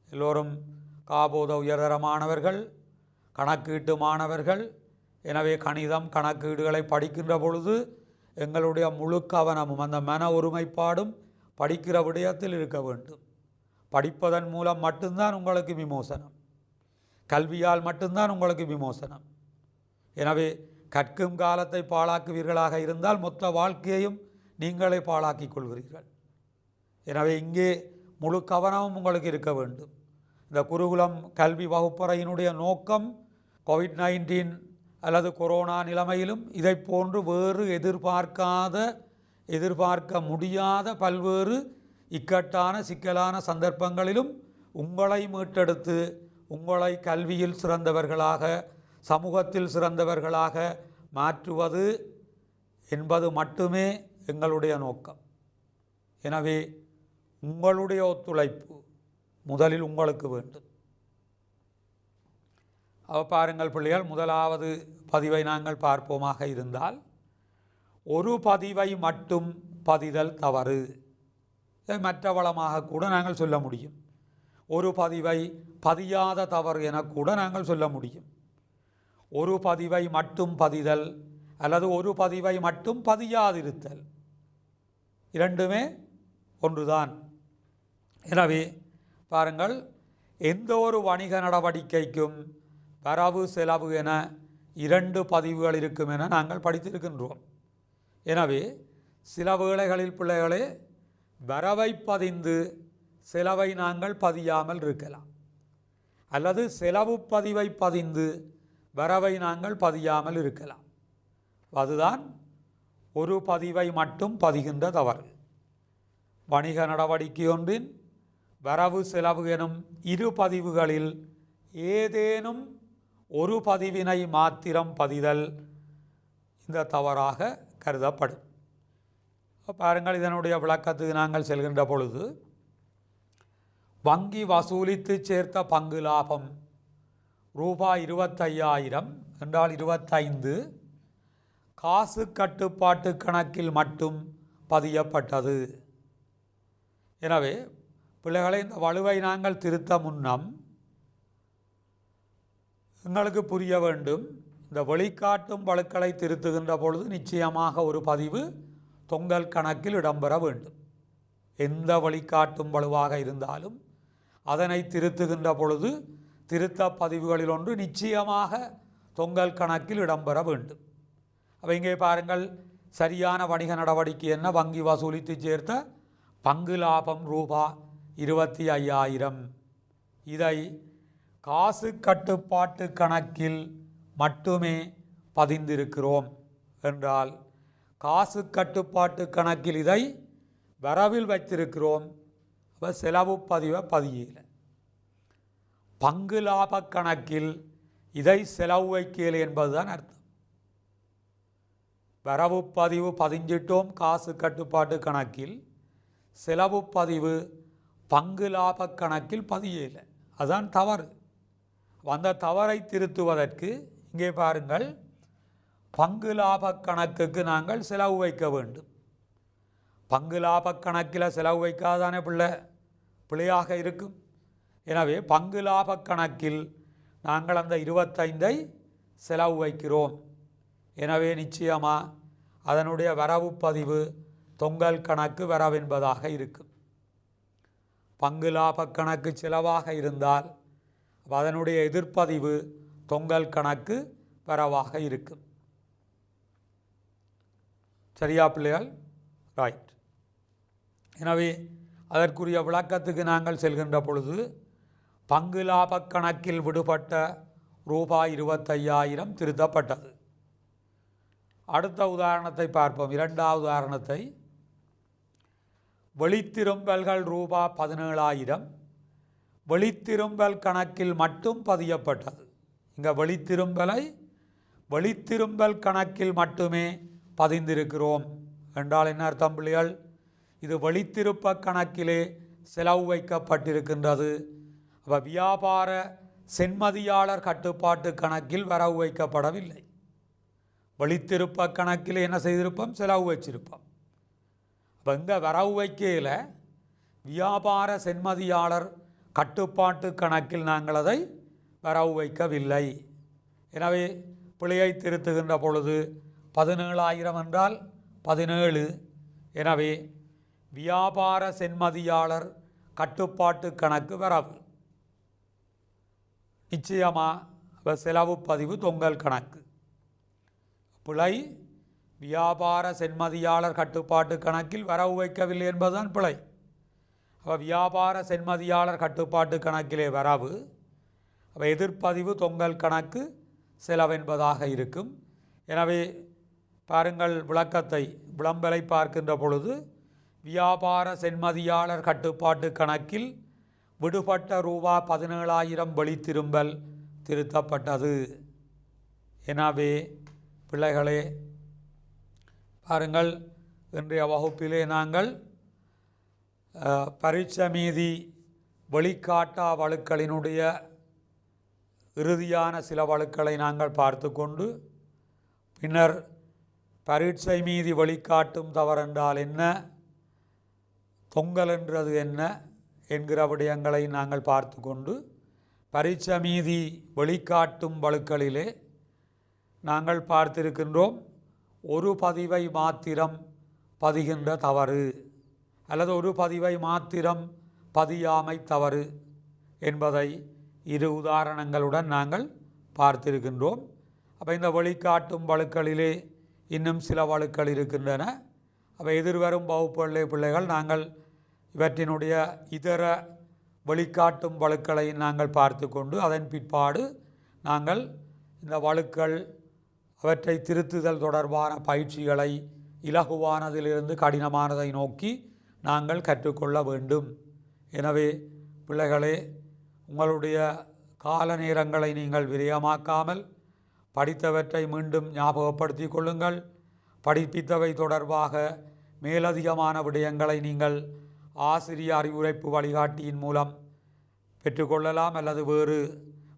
எல்லோரும் காபோத உயர்தர மாணவர்கள், கணக்கீட்டு மாணவர்கள். எனவே கணிதம் கணக்கீடுகளை படிக்கின்ற பொழுது எங்களுடைய முழு கவனமும் அந்த மன ஒருமைப்பாடும் படிக்கிற விடயத்தில் இருக்க வேண்டும். படிப்பதன் மூலம் மட்டும்தான் உங்களுக்கு விமோசனம். கல்வியால் மட்டும்தான் உங்களுக்கு விமோசனம். எனவே கற்கும் காலத்தை பாழாக்குவீர்களாக இருந்தால் மொத்த வாழ்க்கையையும் நீங்களே பாழாக்கிக் கொள்கிறீர்கள். எனவே இங்கே முழு கவனமும் உங்களுக்கு இருக்க வேண்டும். இந்த குருகுலம் கல்வி வகுப்பறையினுடைய நோக்கம் கோவிட்-19 அல்லது கொரோனா நிலைமையிலும் இதை போன்று வேறு எதிர்பார்க்க முடியாத பல்வேறு இக்கட்டான சிக்கலான சந்தர்ப்பங்களிலும் உங்களை மீட்டெடுத்து உங்களை கல்வியில் சிறந்தவர்களாக, சமூகத்தில் சிறந்தவர்களாக மாற்றுவது என்பது மட்டுமே எங்களுடைய நோக்கம். எனவே உங்களுடைய ஒத்துழைப்பு முதலில் உங்களுக்கு வேண்டும். பாருங்கள் பிள்ளைகள், முதலாவது பதிவை நாங்கள் பார்ப்போமாக இருந்தால், ஒரு பதிவை மட்டும் பதிதல் தவறு. மற்ற வளமாக கூட நாங்கள் சொல்ல முடியும். ஒரு பதிவை பதியாத தவறு என கூட நாங்கள் சொல்ல முடியும். ஒரு பதிவை மட்டும் பதிதல் அல்லது ஒரு பதிவை மட்டும் பதியாதிருத்தல், இரண்டுமே ஒன்றுதான். எனவே பாருங்கள், எந்த ஒரு வணிக நடவடிக்கைக்கும் வரவு செலவு என 2 பதிவுகள் இருக்கும் என நாங்கள் படித்திருக்கின்றோம். எனவே சில வேளைகளில் பிள்ளைகளே வரவை பதிந்து செலவை நாங்கள் பதியாமல் இருக்கலாம், அல்லது செலவு பதிவை பதிந்து வரவை நாங்கள் பதியாமல் இருக்கலாம். அதுதான் ஒரு பதிவை மட்டும் பதிகின்ற தவறு. வணிக நடவடிக்கை ஒன்றின் வரவு செலவு எனும் 2 பதிவுகளில் ஏதேனும் ஒரு பதிவினை மாத்திரம் பதிதல் இந்த தவறாக கருதப்படும். பாருங்கள், இதனுடைய விளக்கத்துக்கு நாங்கள் செல்கின்ற பொழுது, வங்கி வசூலித்து சேர்த்த பங்கு லாபம் ரூபாய் 25,000 என்றால் 25 காசு கட்டுப்பாட்டு கணக்கில் மட்டும் பதியப்பட்டது. எனவே பிள்ளைகளை, இந்த வலுவை நாங்கள் திருத்த முன்னம் எங்களுக்கு புரிய வேண்டும், இந்த வெளிக்காட்டும் வழுக்களை திருத்துகின்ற பொழுது நிச்சயமாக ஒரு பதிவு தொங்கல் கணக்கில் இடம்பெற வேண்டும். எந்த வழிகாட்டும் வலுவாக இருந்தாலும் அதனை திருத்துகின்ற பொழுது திருத்த பதிவுகளில் ஒன்று நிச்சயமாக தொங்கல் கணக்கில் இடம்பெற வேண்டும். அப்போ இங்கே பாருங்கள், சரியான வணிக நடவடிக்கை என்ன? வங்கி வசூலித்து சேர்த்த பங்கு லாபம் ரூபாய் 25,000. இதை காசு கட்டுப்பாட்டு கணக்கில் மட்டுமே பதிந்திருக்கிறோம் என்றால், காசு கட்டுப்பாட்டு கணக்கில் இதை வரவில் வைத்திருக்கிறோம். அப்போ செலவு பதிவை பதியல. பங்கு லாப கணக்கில் இதை செலவு வைக்கல என்பதுதான் அர்த்தம். வரவு பதிவு பதிஞ்சிட்டோம் காசு கட்டுப்பாட்டு கணக்கில், செலவு பதிவு பங்கு லாப கணக்கில் பதியல. அதுதான் தவறு. அந்த தவறை திருத்துவதற்கு இங்கே பாருங்கள், பங்கு லாப கணக்குக்கு நாங்கள் செலவு வைக்க வேண்டும். பங்கு லாப கணக்கில் செலவு வைக்காதானே பிள்ளையாக இருக்கும். எனவே பங்கு லாப கணக்கில் நாங்கள் அந்த 25ஐ செலவு வைக்கிறோம். எனவே நிச்சயமாக அதனுடைய வரவு பதிவு தொங்கல் கணக்கு வரவென்பதாக இருக்கும். பங்கு லாப கணக்கு செலவாக இருந்தால் அதனுடைய எதிர்ப்பதிவு தொங்கல் கணக்கு வரவாக இருக்கும். சரியா பிள்ளைகள்? ரைட். எனவே அதற்குரிய விளக்கத்துக்கு நாங்கள் செல்கின்ற பொழுது, பங்கு லாப கணக்கில் விடுபட்ட ரூபாய் 25,000 திருத்தப்பட்டது. அடுத்த உதாரணத்தை பார்ப்போம். 2வது உதாரணத்தை, வெளித்திரும்பல்கள் ரூபாய் 17,000 வெளித்திரும்பல் கணக்கில் மட்டும் பதியப்பட்டது. இங்கே வெளித்திரும்பல் கணக்கில் மட்டுமே பதிந்திருக்கிறோம் என்றால் என்ன அர்த்தம் பிள்ளைகள்? இது வெளித்திருப்ப கணக்கிலே செலவு வைக்கப்பட்டிருக்கின்றது. அப்போ வியாபார சென்மதியாளர் கட்டுப்பாட்டு கணக்கில் வரவு வைக்கப்படவில்லை. வெளித்திருப்ப கணக்கில் என்ன செய்திருப்போம்? செலவு வச்சிருப்போம். அப்போ இங்கே வரவு வைக்கையில் வியாபார சென்மதியாளர் கட்டுப்பாட்டு கணக்கில் நாங்கள் அதை வரவு வைக்கவில்லை. எனவே பிழையை திருத்துகின்ற பொழுது 17,000 என்றால் 17. எனவே வியாபார சென்மதியாளர் கட்டுப்பாட்டு கணக்கு வரவு. நிச்சயமாக செலவு பதிவு தொங்கல் கணக்கு. பிழை வியாபார சென்மதியாளர் கட்டுப்பாட்டு கணக்கில் வரவு வைக்கவில்லை என்பதுதான் பிழை. அப்போ வியாபார சென்மதியாளர் கட்டுப்பாட்டு கணக்கிலே வரவு, அப்போ எதிர்ப்பதிவு தொங்கல் கணக்கு செலவென்பதாக இருக்கும். எனவே பாருங்கள், விளக்கத்தை விளம்பலை பார்க்கின்ற பொழுது, வியாபார சென்மதியாளர் கட்டுப்பாட்டு கணக்கில் விடுபட்ட ரூபாய் 17,000 வெளித்திரும்பல் திருத்தப்பட்டது. எனவே பிள்ளைகளே பாருங்கள், இன்றைய வகுப்பிலே நாங்கள் பரீட்சை மீதி வெளிக்காட்டா வழுக்களினுடைய இறுதியான சில வழுக்களை நாங்கள் பார்த்து கொண்டு, பின்னர் பரீட்சை மீதி வெளிக்காட்டும் தவறென்றால் என்ன, தொங்கல் என்றது என்ன என்கிற விடயங்களை நாங்கள் பார்த்து கொண்டு, பரீட்சை மீதி வெளிக்காட்டும் வழுக்களிலே நாங்கள் பார்த்திருக்கின்றோம் ஒரு பதிவை மாத்திரம் பதிகின்ற தவறு. அல்லது ஒரு பதிவை மாத்திரம் பதியாமை தவறு என்பதை இரு உதாரணங்களுடன் நாங்கள் பார்த்திருக்கின்றோம். அப்போ இந்த வழிகாட்டும் வழுக்களிலே இன்னும் சில வழுக்கள் இருக்கின்றன. அப்போ எதிர்வரும் வகுப்புகளிலே பிள்ளைகள் நாங்கள் இவற்றினுடைய இதர வழிகாட்டும் வழுக்களை நாங்கள் பார்த்து கொண்டு அதன் பிற்பாடு நாங்கள் இந்த வழுக்கள் அவற்றை திருத்துதல் தொடர்பான பயிற்சிகளை இலகுவானதிலிருந்து கடினமானதை நோக்கி நாங்கள் கற்றுக்கொள்ள வேண்டும். எனவே பிள்ளைகளே, உங்களுடைய கால நேரங்களை நீங்கள் விரயமாக்காமல் படித்தவற்றை மீண்டும் ஞாபகப்படுத்தி கொள்ளுங்கள். படிப்பித்தவை தொடர்பாக மேலதிகமான விடயங்களை நீங்கள் ஆசிரிய அறிவுரைப்பு வழிகாட்டியின் மூலம் பெற்றுக்கொள்ளலாம் அல்லது வேறு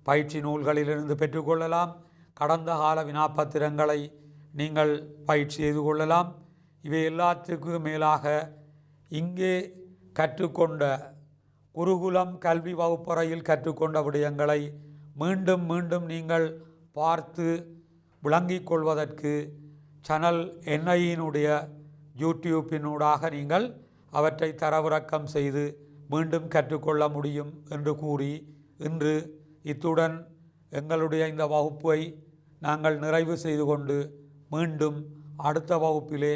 பயிற்சி நூல்களிலிருந்து பெற்றுக்கொள்ளலாம். கடந்த கால வினாப்பத்திரங்களை நீங்கள் பயிற்சி செய்து கொள்ளலாம். இவை எல்லாத்துக்கும் மேலாக இங்கே கற்றுக்கொண்ட குருகுலம் கல்வி வகுப்பறையில் கற்றுக்கொண்ட விடயங்களை மீண்டும் மீண்டும் நீங்கள் பார்த்து விளங்கிக் கொள்வதற்கு சேனல் NIயினுடைய யூடியூப்பினூடாக நீங்கள் அவற்றை தரவிறக்கம் செய்து மீண்டும் கற்றுக்கொள்ள முடியும் என்று கூறி இன்று இத்துடன் எங்களுடைய இந்த வகுப்பை நாங்கள் நிறைவு செய்து கொண்டு மீண்டும் அடுத்த வகுப்பிலே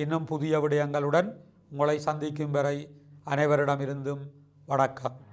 இன்னும் புதிய விடயங்களுடன் உங்களை சந்திக்கும் வரை அனைவரிடமிருந்தும் வணக்கம்.